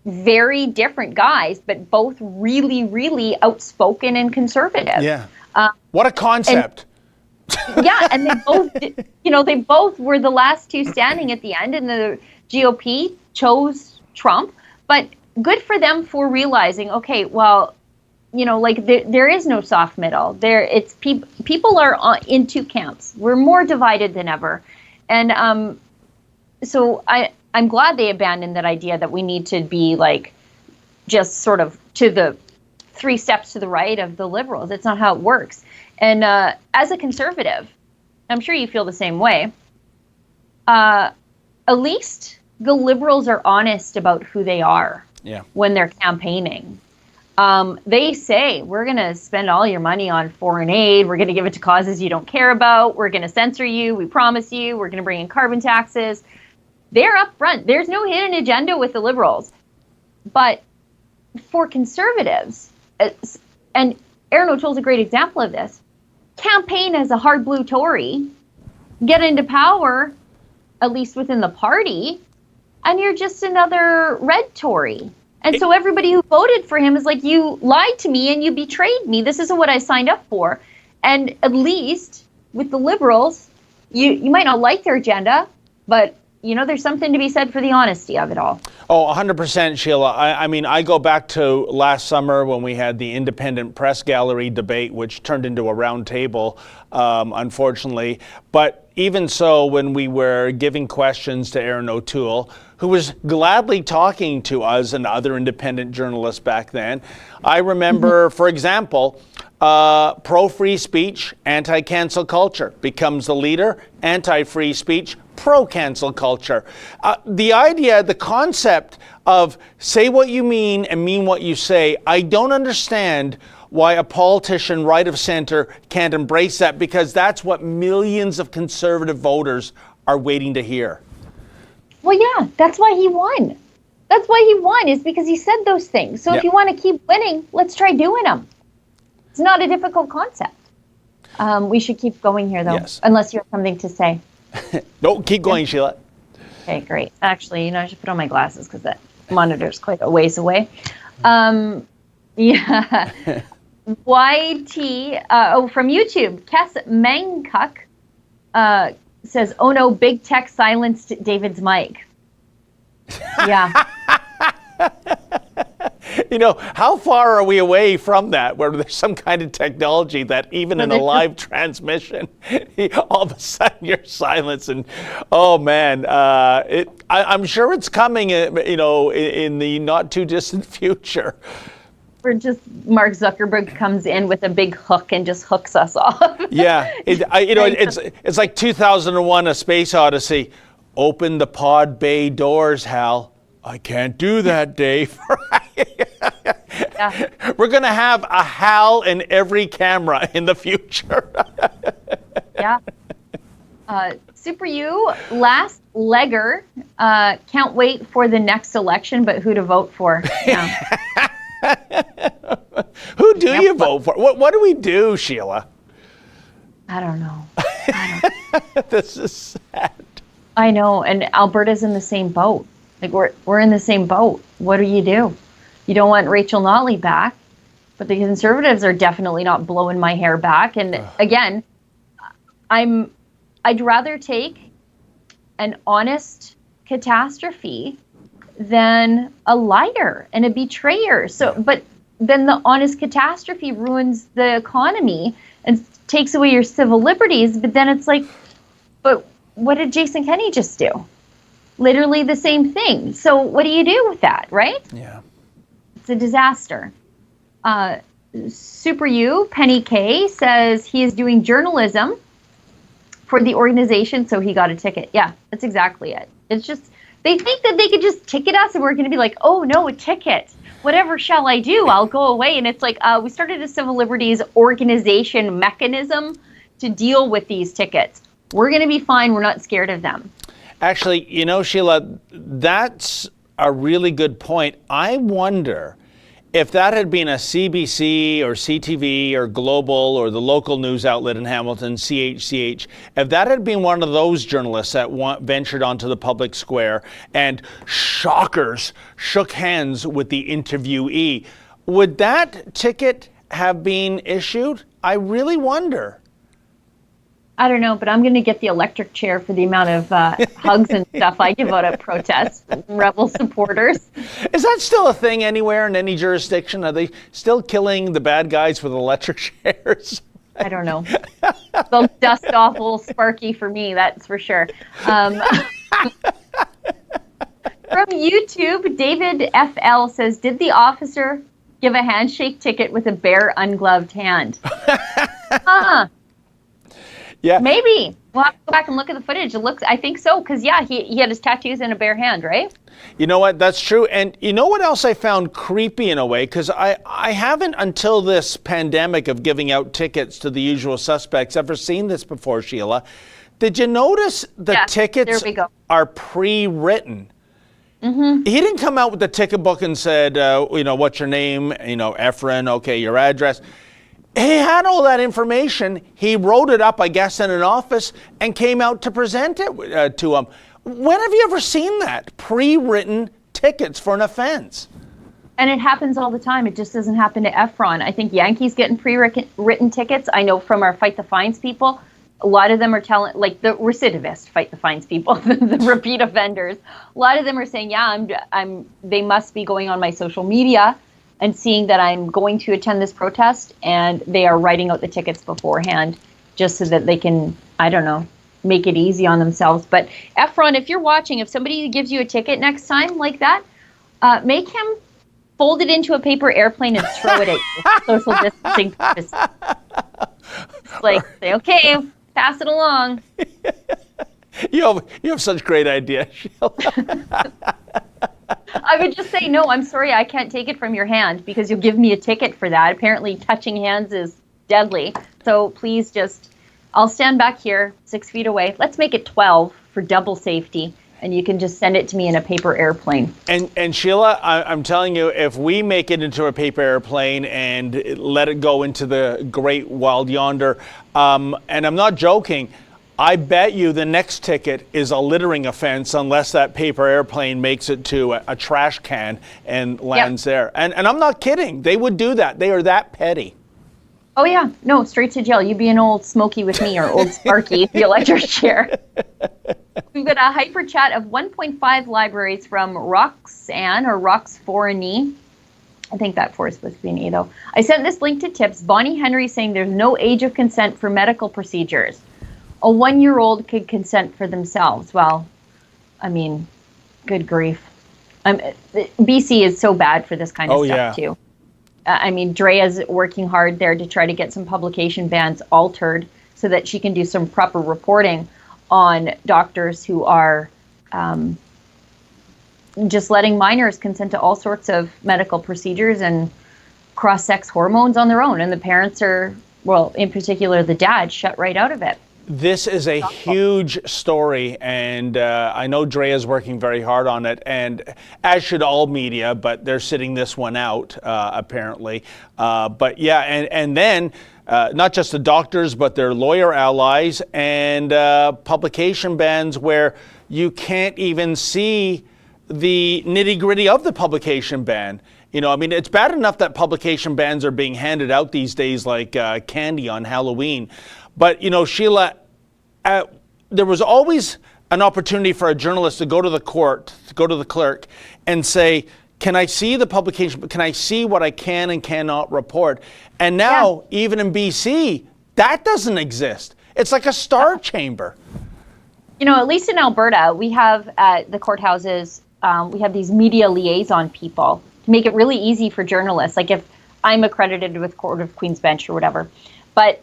very different guys, but both really, really outspoken and conservative. Yeah. What a concept. Yeah, and they both, you know, they both were the last two standing at the end, and the GOP chose Trump. But good for them for realizing, okay, well, you know, like there is no soft middle. It's people are in two camps. We're more divided than ever, and so I'm glad they abandoned that idea that we need to be like just sort of to the 3 steps to the right of the Liberals. It's not how it works. And as a conservative, I'm sure you feel the same way. At least the Liberals are honest about who they are when they're campaigning. They say, we're going to spend all your money on foreign aid. We're going to give it to causes you don't care about. We're going to censor you. We promise you. We're going to bring in carbon taxes. They're up front. There's no hidden agenda with the Liberals. But for conservatives, and Aaron O'Toole's a great example of this, campaign as a hard blue Tory, get into power, at least within the party, and you're just another red Tory. And so everybody who voted for him is like, you lied to me and you betrayed me. This isn't what I signed up for. And at least with the Liberals, you might not like their agenda, but you know, there's something to be said for the honesty of it all. Oh, 100%, Sheila. I mean, I go back to last summer when we had the independent press gallery debate, which turned into a round table, unfortunately. But even so, when we were giving questions to Aaron O'Toole, who was gladly talking to us and other independent journalists back then, I remember, for example, pro-free speech, anti-cancel culture becomes the leader, anti-free speech, pro-cancel culture. The idea, the concept of say what you mean and mean what you say, I don't understand why a politician right of center can't embrace that, because that's what millions of conservative voters are waiting to hear. Well, yeah, that's why he won. That's why he won, is because he said those things. So if you want to keep winning, let's try doing them. It's not a difficult concept. We should keep going here, though, unless you have something to say. No, keep going, Sheila. Okay, great. Actually, I should put on my glasses because that monitor's quite a ways away. Yeah. YT, from YouTube, Kes Mangkuk says, oh no, big tech silenced David's mic. Yeah. How far are we away from that, where there's some kind of technology that even in a live transmission, all of a sudden you're silenced, and oh man, I'm sure it's coming, in the not too distant future. Or just Mark Zuckerberg comes in with a big hook and just hooks us off. Yeah, it's like 2001: A Space Odyssey. Open the pod bay doors, Hal. I can't do that, Dave. Yeah. We're going to have a Hal in every camera in the future. Yeah. Super U, last legger. Can't wait for the next election, but who to vote for? Yeah. Who do you vote for? What do we do, Sheila? I don't know. This is sad. I know, and Alberta's in the same boat. Like we're in the same boat. What do? You don't want Rachel Notley back, but the Conservatives are definitely not blowing my hair back. And again, I'd rather take an honest catastrophe than a liar and a betrayer. So, but then the honest catastrophe ruins the economy and takes away your civil liberties. But then it's like, but what did Jason Kenney just do? Literally the same thing. So what do you do with that, right? Yeah. It's a disaster. Super U, Penny K, says he is doing journalism for the organization, so he got a ticket. Yeah, that's exactly it. It's just, they think that they could just ticket us and we're going to be like, oh no, a ticket. Whatever shall I do? I'll go away. And it's like, we started a civil liberties organization mechanism to deal with these tickets. We're going to be fine. We're not scared of them. Actually, Sheila, that's a really good point. I wonder if that had been a CBC or CTV or Global or the local news outlet in Hamilton, CHCH, if that had been one of those journalists that ventured onto the public square and shockers shook hands with the interviewee, would that ticket have been issued? I really wonder. I don't know, but I'm going to get the electric chair for the amount of hugs and stuff I give out at protests from Rebel supporters. Is that still a thing anywhere in any jurisdiction? Are they still killing the bad guys with electric chairs? I don't know. They'll dust off a little Sparky for me, that's for sure. From YouTube, David FL says, did the officer give a handshake ticket with a bare, ungloved hand? Yeah. Maybe. We'll have to go back and look at the footage. I think so, because, yeah, he had his tattoos in a bare hand, right? You know what? That's true. And you know what else I found creepy in a way? Because I haven't, until this pandemic of giving out tickets to the usual suspects, ever seen this before, Sheila. Did you notice the tickets are pre-written? Mm-hmm. He didn't come out with the ticket book and said, what's your name? Efren, okay, your address. He had all that information. He wrote it up, I guess, in an office and came out to present it to him. When have you ever seen that? Pre-written tickets for an offense. And it happens all the time. It just doesn't happen to Efron. I think Yankees getting pre-written tickets. I know from our Fight the Fines people, a lot of them are telling, like the recidivist Fight the Fines people, the repeat offenders. A lot of them are saying, they must be going on my social media and seeing that I'm going to attend this protest, and they are writing out the tickets beforehand just so that they can, make it easy on themselves. But Efron, if you're watching, if somebody gives you a ticket next time like that, make him fold it into a paper airplane and throw it at you. Social distancing purposes. Say, okay, pass it along. You have such great ideas, Sheila. I would just say, no, I'm sorry, I can't take it from your hand because you'll give me a ticket for that. Apparently touching hands is deadly. So please I'll stand back here 6 feet away. Let's make it 12 for double safety. And you can just send it to me in a paper airplane. And Sheila, I'm telling you, if we make it into a paper airplane and let it go into the great wild yonder, and I'm not joking, I bet you the next ticket is a littering offense unless that paper airplane makes it to a trash can and lands there. And I'm not kidding. They would do that. They are that petty. Oh, yeah. No, straight to jail. You'd be an old Smokey with me or old Sparky if you let your share. We've got a hyper chat of 1.5 libraries from Roxanne or Rox4E. I think that 4 is supposed to be an E, though. I sent this link to tips. Bonnie Henry saying there's no age of consent for medical procedures. A 1-year-old could consent for themselves. Well, I mean, good grief. BC is so bad for this kind of stuff, too. I mean, Drea's working hard there to try to get some publication bans altered so that she can do some proper reporting on doctors who are just letting minors consent to all sorts of medical procedures and cross-sex hormones on their own. And the parents are, well, in particular, the dad, shut right out of it. This is a huge story, and I know Drea's working very hard on it, and as should all media, but they're sitting this one out, apparently. But yeah, and then not just the doctors, but their lawyer allies and publication bans where you can't even see the nitty-gritty of the publication ban. You know, I mean, it's bad enough that publication bans are being handed out these days like candy on Halloween. But, you know, Sheila, there was always an opportunity for a journalist to go to the court, to go to the clerk and say, can I see the publication? Can I see what I can and cannot report? And now, even in BC, that doesn't exist. It's like a star chamber. You know, at least in Alberta, we have at the courthouses, we have these media liaison people to make it really easy for journalists. Like if I'm accredited with Court of Queen's Bench or whatever, but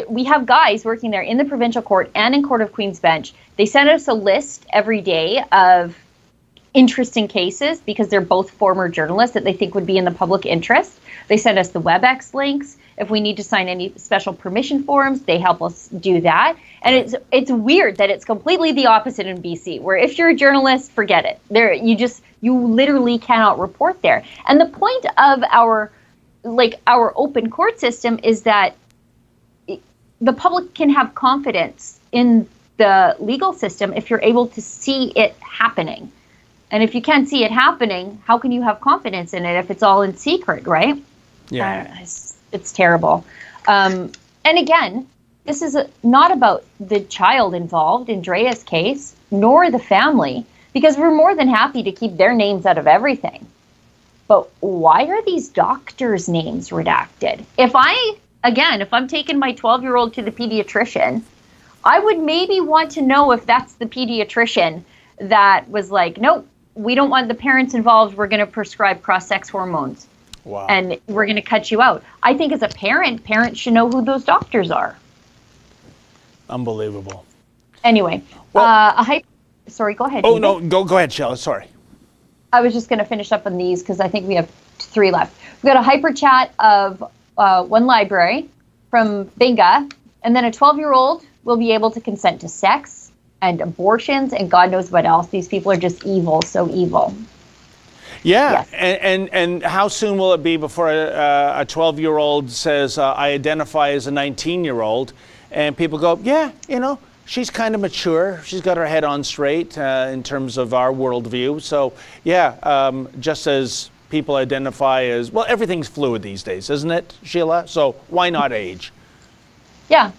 we have guys working there in the provincial court and in Court of Queen's Bench. They send us a list every day of interesting cases because they're both former journalists that they think would be in the public interest. They send us the WebEx links. If we need to sign any special permission forms, they help us do that. And it's weird that it's completely the opposite in BC, where if you're a journalist, forget it. You literally cannot report there. And the point of our open court system is that the public can have confidence in the legal system if you're able to see it happening. And if you can't see it happening, how can you have confidence in it if it's all in secret, right? Yeah. It's terrible. And again, this is not about the child involved in Drea's case, nor the family, because we're more than happy to keep their names out of everything. But why are these doctors' names redacted? If I'm taking my 12-year-old to the pediatrician, I would maybe want to know if that's the pediatrician that was like, nope, we don't want the parents involved. We're going to prescribe cross-sex hormones. Wow. And we're going to cut you out. I think as a parents should know who those doctors are. Unbelievable. Anyway, sorry, go ahead. Oh, no, go ahead, Sheila. Sorry. I was just going to finish up on these because I think we have 3 left. We've got a hyper chat of one library from Binga, and then a 12-year-old will be able to consent to sex and abortions and God knows what else. These people are just evil, so evil. Yeah, yes. And how soon will it be before a 12-year-old says, I identify as a 19-year-old, and people go, yeah, you know, she's kind of mature. She's got her head on straight in terms of our worldview. So, yeah, just as people identify as, well, everything's fluid these days, isn't it, Sheila? So why not age? Yeah.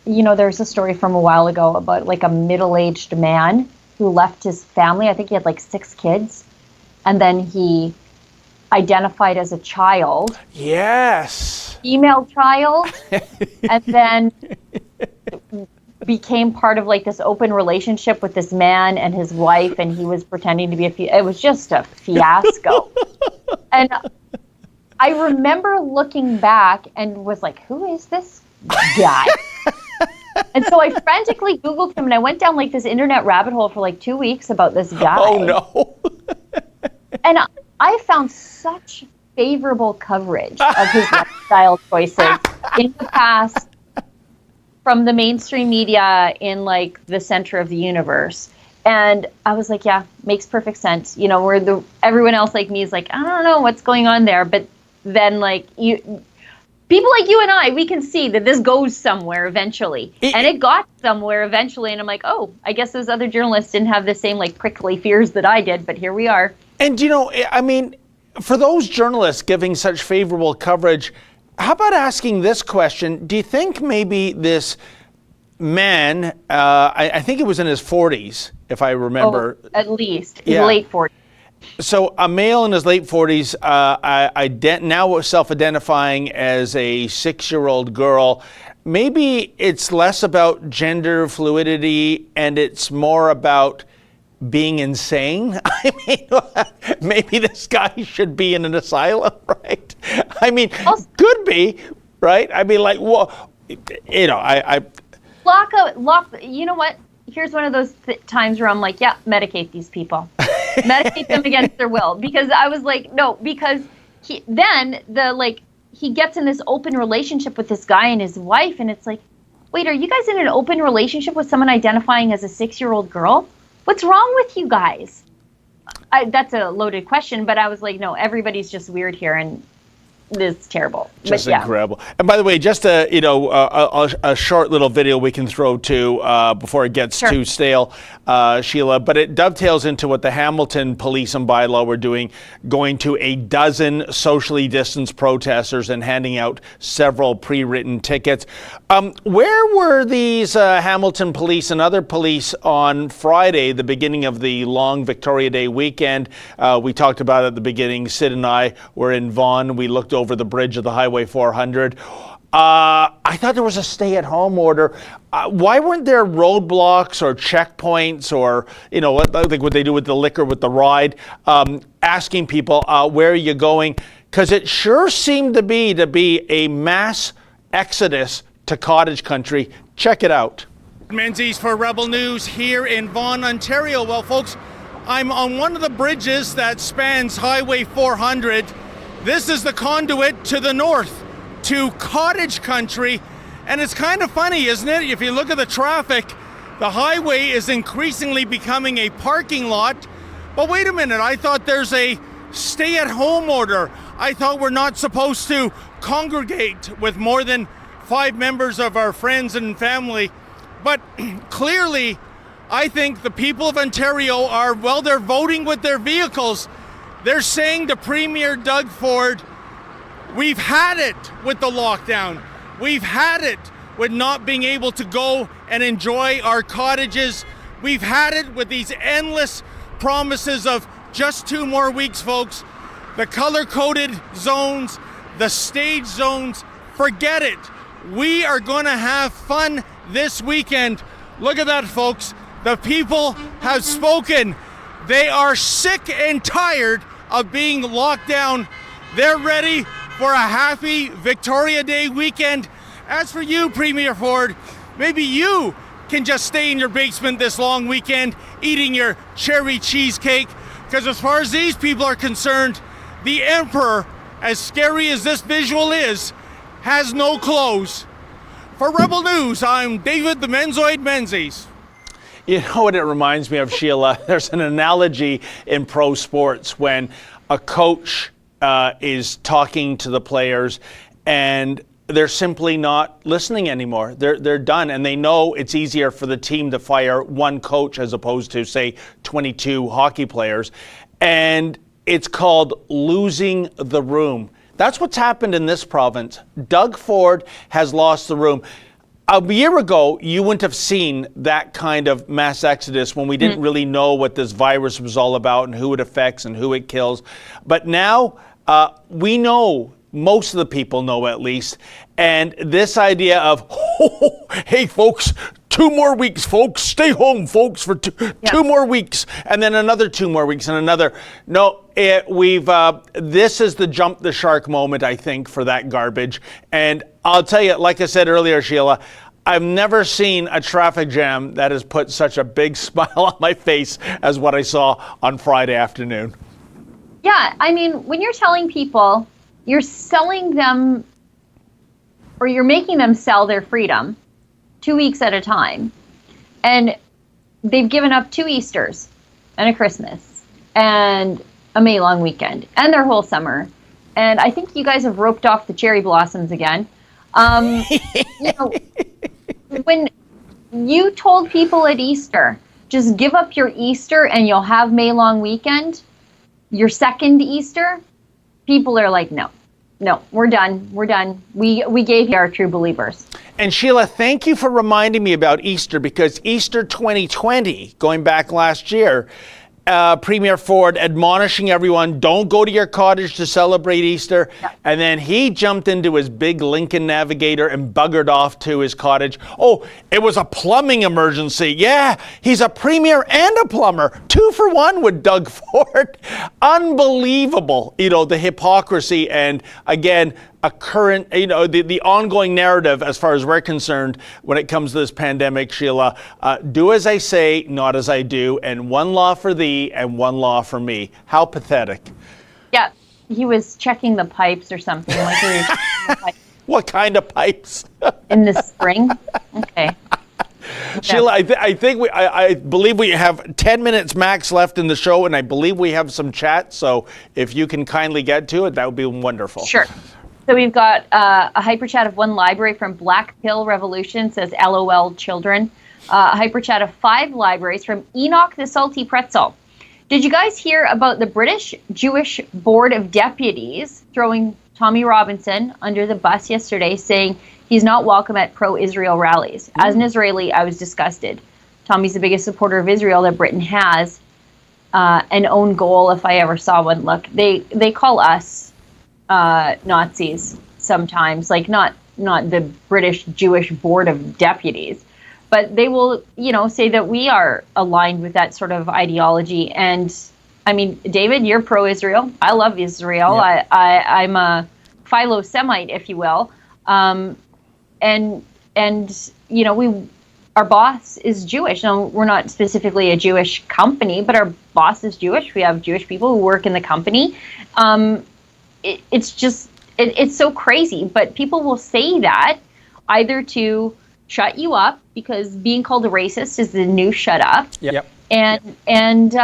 You know, there's a story from a while ago about like a middle-aged man who left his family. I think he had like 6 kids. And then he identified as a child. Yes. Female child. And then became part of like this open relationship with this man and his wife. And he was pretending to be it was just a fiasco. And I remember looking back and was like, who is this guy? And so I frantically Googled him and I went down like this internet rabbit hole for like 2 weeks about this guy. Oh, no. And I found such favorable coverage of his lifestyle choices in the past from the mainstream media in like the center of the universe. And I was like, yeah, makes perfect sense. You know, where everyone else like me is like, I don't know what's going on there. But then like people like you and I, we can see that this goes somewhere eventually. And it got somewhere eventually. And I'm like, oh, I guess those other journalists didn't have the same like prickly fears that I did, but here we are. And, you know, I mean, for those journalists giving such favorable coverage, how about asking this question? Do you think maybe this man, I think it was in his 40s, if I remember. Oh, at least, late 40s. So a male in his late 40s, now self-identifying as a 6-year-old girl. Maybe it's less about gender fluidity and it's more about being insane. I mean, maybe this guy should be in an asylum, right? I mean, could be, right? I mean, like, well, you know, you know what? Here's one of those times where I'm like, yeah, medicate these people. Medicate them against their will. Because I was like, no, because he gets in this open relationship with this guy and his wife, and it's like, wait, are you guys in an open relationship with someone identifying as a 6-year-old girl? What's wrong with you guys? That's a loaded question, but I was like, no, everybody's just weird here, and it's terrible. Just incredible. And by the way, just a short little video we can throw to before it gets too stale, Sheila. But it dovetails into what the Hamilton police and bylaw were doing, going to a dozen socially distanced protesters and handing out several pre-written tickets. Where were these Hamilton police and other police on Friday, the beginning of the long Victoria Day weekend? We talked about it at the beginning. Sid and I were in Vaughan. We looked over the bridge of the Highway 400. I thought there was a stay-at-home order. Why weren't there roadblocks or checkpoints or, you know, like what they do with the liquor, with the ride, asking people, where are you going? Because it sure seemed to be a mass exodus to cottage country. Check it out. Menzies for Rebel News here in Vaughan, Ontario. Well, folks, I'm on one of the bridges that spans Highway 400. This is the conduit to the north, to cottage country. And it's kind of funny, isn't it? If you look at the traffic, the highway is increasingly becoming a parking lot. But wait a minute, I thought there's a stay-at-home order. I thought we're not supposed to congregate with more than 5 members of our friends and family. But clearly, I think the people of Ontario are, well, they're voting with their vehicles. They're saying to Premier Doug Ford, we've had it with the lockdown. We've had it with not being able to go and enjoy our cottages. We've had it with these endless promises of just 2 more weeks, folks. The color-coded zones, the stage zones, forget it. We are going to have fun this weekend. Look at that, folks. The people have spoken. They are sick and tired of being locked down. They're ready for a happy Victoria Day weekend. As for you, Premier Ford, maybe you can just stay in your basement this long weekend eating your cherry cheesecake, because as far as these people are concerned, the Emperor, as scary as this visual is, has no clothes. For Rebel News, I'm David the Menzoid Menzies. You know what it reminds me of, Sheila? There's an analogy in pro sports when a coach is talking to the players and they're simply not listening anymore. They're done, and they know it's easier for the team to fire one coach as opposed to, say, 22 hockey players. And it's called losing the room. That's what's happened in this province. Doug Ford has lost the room. A year ago, you wouldn't have seen that kind of mass exodus when we didn't really know what this virus was all about and who it affects and who it kills. But now we know, most of the people know at least, and this idea of, hey, folks, 2 more weeks, folks, stay home, folks, for 2 more weeks, and then another 2 more weeks and another. No, this is the jump the shark moment, I think, for that garbage. And I'll tell you, like I said earlier, Sheila, I've never seen a traffic jam that has put such a big smile on my face as what I saw on Friday afternoon. Yeah, I mean, when you're telling people, you're selling them, or you're making them sell their freedom 2 weeks at a time. And they've given up 2 Easters and a Christmas and a May long weekend and their whole summer. And I think you guys have roped off the cherry blossoms again. You know, when you told people at Easter, just give up your Easter and you'll have May long weekend, your second Easter, people are like, no, we're done. We gave you our true believers. And Sheila, thank you for reminding me about Easter, because Easter 2020, going back last year, Premier Ford admonishing everyone, don't go to your cottage to celebrate Easter. Yeah. And then he jumped into his big Lincoln Navigator and buggered off to his cottage. Oh, it was a plumbing emergency. Yeah, he's a premier and a plumber. 2 for 1 with Doug Ford. Unbelievable, the hypocrisy. And again, a current, the ongoing narrative as far as we're concerned when it comes to this pandemic, Sheila. Do as I say, not as I do, and one law for thee and one law for me. How pathetic. Yeah, he was checking the pipes or something. What kind of pipes? In the spring? Okay. Sheila, I believe we have 10 minutes max left in the show, and I believe we have some chat. So if you can kindly get to it, that would be wonderful. Sure. So we've got a hyper chat of one library from Black Pill Revolution, says LOL children. A hyper chat of 5 libraries from Enoch the Salty Pretzel. Did you guys hear about the British Jewish Board of Deputies throwing Tommy Robinson under the bus yesterday, saying he's not welcome at pro-Israel rallies? As an Israeli, I was disgusted. Tommy's the biggest supporter of Israel that Britain has. An own goal, if I ever saw one. Look, they call us Nazis sometimes, like not the British Jewish Board of Deputies, but they will, say that we are aligned with that sort of ideology. And I mean, David, you're pro-Israel. I love Israel. Yep. I'm a philo-Semite, if you will. And our boss is Jewish. Now, we're not specifically a Jewish company, but our boss is Jewish. We have Jewish people who work in the company. It's so crazy, but people will say that either to shut you up, because being called a racist is the new shut up. Yep. And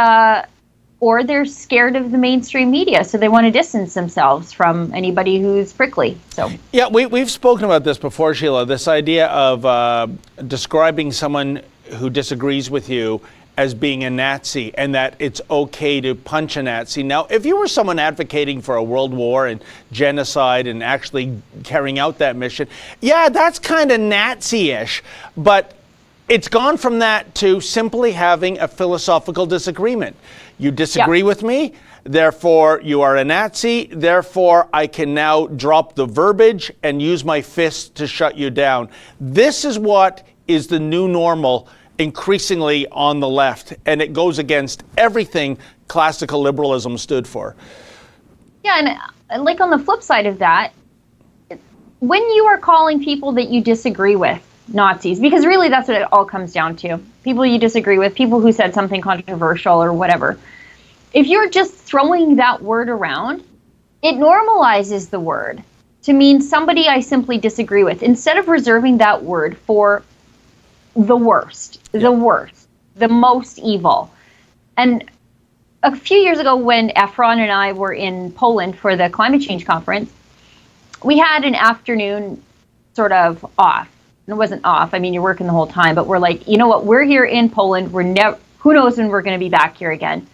or they're scared of the mainstream media, so they want to distance themselves from anybody who's prickly. So yeah, we've spoken about this before, Sheila. This idea of describing someone who disagrees with you as being a Nazi, and that it's okay to punch a Nazi. Now, if you were someone advocating for a world war and genocide and actually carrying out that mission, yeah, that's kind of Nazi-ish. But it's gone from that to simply having a philosophical disagreement. You disagree with me, therefore you are a Nazi, therefore I can now drop the verbiage and use my fist to shut you down. This is what is the new normal increasingly on the left, and it goes against everything classical liberalism stood for. Yeah, and like on the flip side of that, when you are calling people that you disagree with Nazis, because really that's what it all comes down to, people you disagree with, people who said something controversial or whatever, if you're just throwing that word around, it normalizes the word to mean somebody I simply disagree with, instead of reserving that word for the worst, the most evil. And a few years ago, when Efron and I were in Poland for the climate change conference, we had an afternoon sort of off. And it wasn't off. I mean, you're working the whole time, but we're like, you know what? We're here in Poland. Who knows when we're going to be back here again?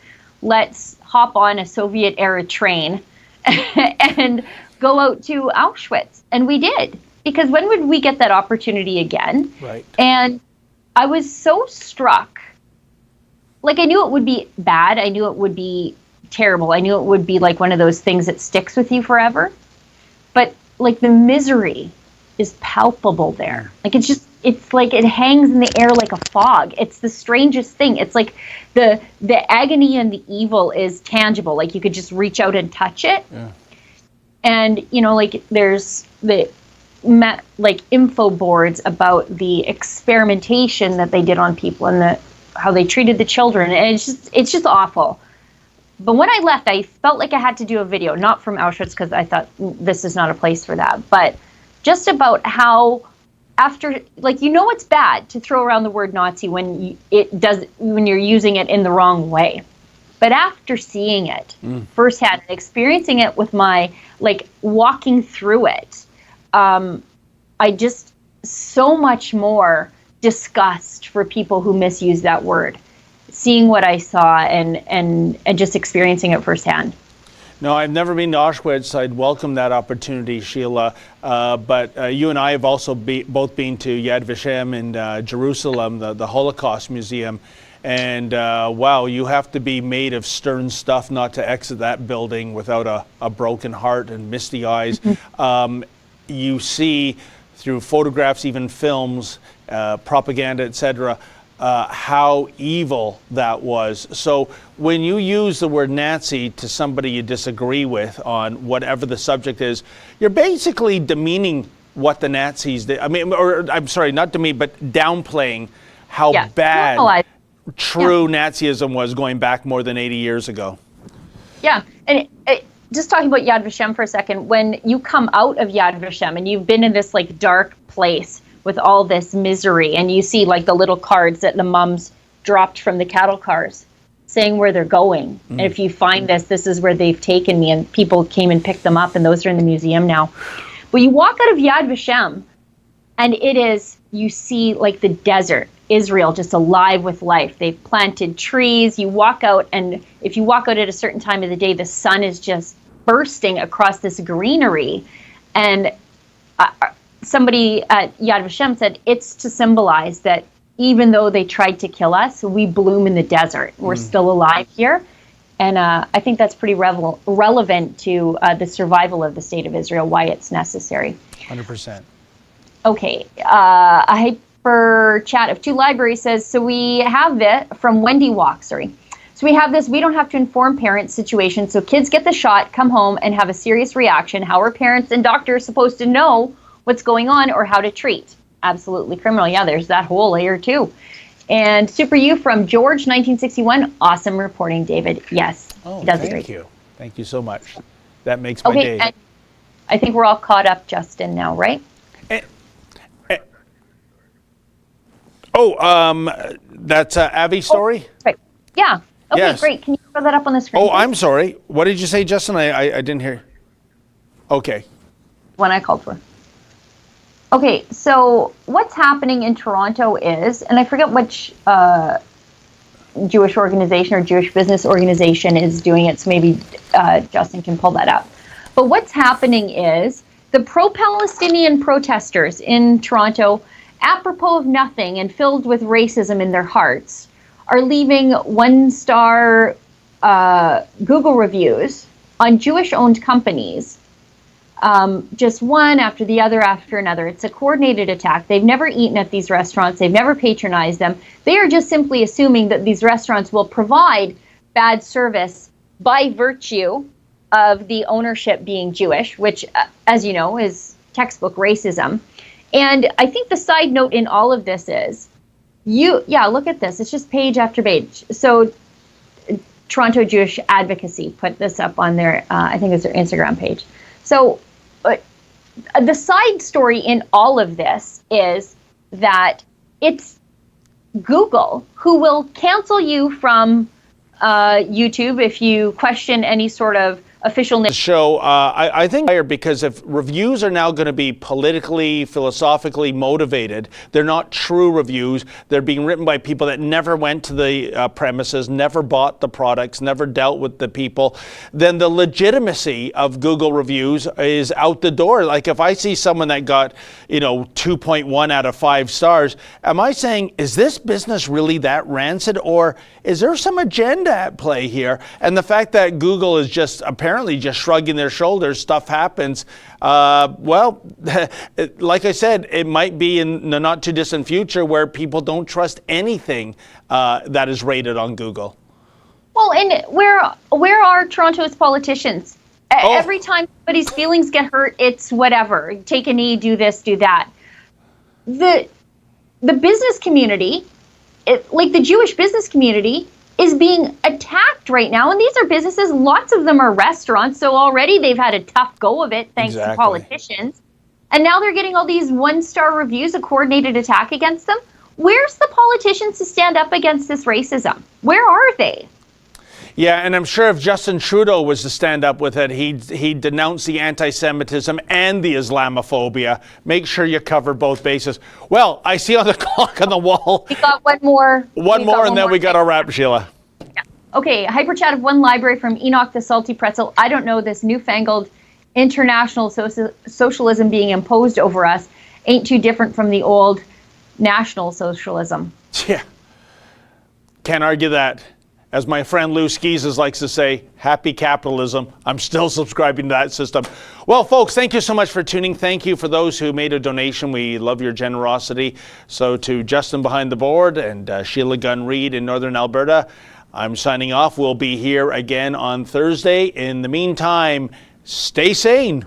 Let's hop on a Soviet era train and go out to Auschwitz. And we did, because when would we get that opportunity again? Right. And I was so struck. Like, I knew it would be bad. I knew it would be terrible. I knew it would be like one of those things that sticks with you forever. But like, the misery is palpable there. Like, it's like it hangs in the air like a fog. It's the strangest thing. It's like the agony and the evil is tangible. Like, you could just reach out and touch it. Yeah. And, like, there's like info boards about the experimentation that they did on people and how they treated the children. And it's just awful. But when I left, I felt like I had to do a video, not from Auschwitz, because I thought this is not a place for that, but just about how after, like, it's bad to throw around the word Nazi when you're using it in the wrong way. But after seeing it firsthand, experiencing it with my, walking through it, I just so much more disgust for people who misuse that word. Seeing what I saw and just experiencing it firsthand. No, I've never been to Auschwitz. I'd welcome that opportunity, Sheila. But you and I have also both been to Yad Vashem in Jerusalem, the Holocaust Museum. And wow, you have to be made of stern stuff not to exit that building without a broken heart and misty eyes. You see through photographs, even films, propaganda, etc., how evil that was. So when you use the word Nazi to somebody you disagree with on whatever the subject is, you're basically demeaning what the Nazis did. I mean, or I'm sorry, not demean, but downplaying how bad true Nazism was going back more than 80 years ago. Yeah, and just talking about Yad Vashem for a second, when you come out of Yad Vashem and you've been in this dark place with all this misery, and you see the little cards that the mums dropped from the cattle cars saying where they're going. And if you find this is where they've taken me, and people came and picked them up, and those are in the museum now. But you walk out of Yad Vashem and you see the desert, Israel, just alive with life. They've planted trees. You walk out, and if you walk out at a certain time of the day, the sun is just bursting across this greenery. And somebody at Yad Vashem said it's to symbolize that even though they tried to kill us, we bloom in the desert. We're still alive here. And I think that's pretty relevant to the survival of the state of Israel, why it's necessary. 100%. Okay. A hyper chat of 2 libraries says, so we have this from Wendy Walk, sorry. So we have this, we don't have to inform parents situation. So kids get the shot, come home and have a serious reaction. How are parents and doctors supposed to know what's going on or how to treat? Absolutely criminal. Yeah, there's that whole layer too. And Super U from George, 1961. Awesome reporting, David. Yes, oh, he does thank great. you. Thank you so much. That makes my day. And I think we're all caught up, Justin, now, right? That's Abby's story? Right. Yeah. Okay, yes. Great. Can you throw that up on the screen? Oh, I'm sorry. What did you say, Justin? I didn't hear. Okay. One I called for. Okay, so what's happening in Toronto is, and I forget which Jewish organization or Jewish business organization is doing it, so maybe Justin can pull that up. But what's happening is the pro-Palestinian protesters in Toronto, apropos of nothing and filled with racism in their hearts, are leaving 1-star Google reviews on Jewish-owned companies. Just one after the other after another. It's a coordinated attack. They've never eaten at these restaurants. They've never patronized them. They are just simply assuming that these restaurants will provide bad service by virtue of the ownership being Jewish, which, as you know, is textbook racism. And I think the side note in all of this is, look at this. It's just page after page. So Toronto Jewish Advocacy put this up on their, I think it's their Instagram page. So the side story in all of this is that it's Google who will cancel you from YouTube if you question any sort of official show. I think because if reviews are now going to be politically, philosophically motivated, they're not true reviews. They're being written by people that never went to the premises, never bought the products, never dealt with the people. Then the legitimacy of Google reviews is out the door. Like if I see someone that got 2.1 out of 5 stars, am I saying, is this business really that rancid, or is there some agenda at play here? And the fact that Google is just apparently just shrugging their shoulders, stuff happens. Well, like I said, it might be in the not too distant future where people don't trust anything that is rated on Google. Well, and where are Toronto's politicians? Every time somebody's feelings get hurt, it's whatever. Take a knee, do this, do that. The business community, like the Jewish business community, is being attacked right now. And these are businesses, lots of them are restaurants. So already they've had a tough go of it thanks to politicians. And now they're getting all these 1-star reviews, a coordinated attack against them. Where's the politicians to stand up against this racism? Where are they? Yeah, and I'm sure if Justin Trudeau was to stand up with it, he'd denounce the anti-Semitism and the Islamophobia. Make sure you cover both bases. Well, I see on the clock on the wall. We got one more. One more, and then we got our wrap, Sheila. Yeah. Okay, hyper chat of one library from Enoch the Salty Pretzel. I don't know, this newfangled international socialism being imposed over us ain't too different from the old national socialism. Yeah, can't argue that. As my friend Lou Skeezes likes to say, happy capitalism. I'm still subscribing to that system. Well, folks, thank you so much for tuning. Thank you for those who made a donation. We love your generosity. So to Justin behind the board and Sheila Gunn Reid in Northern Alberta, I'm signing off. We'll be here again on Thursday. In the meantime, stay sane.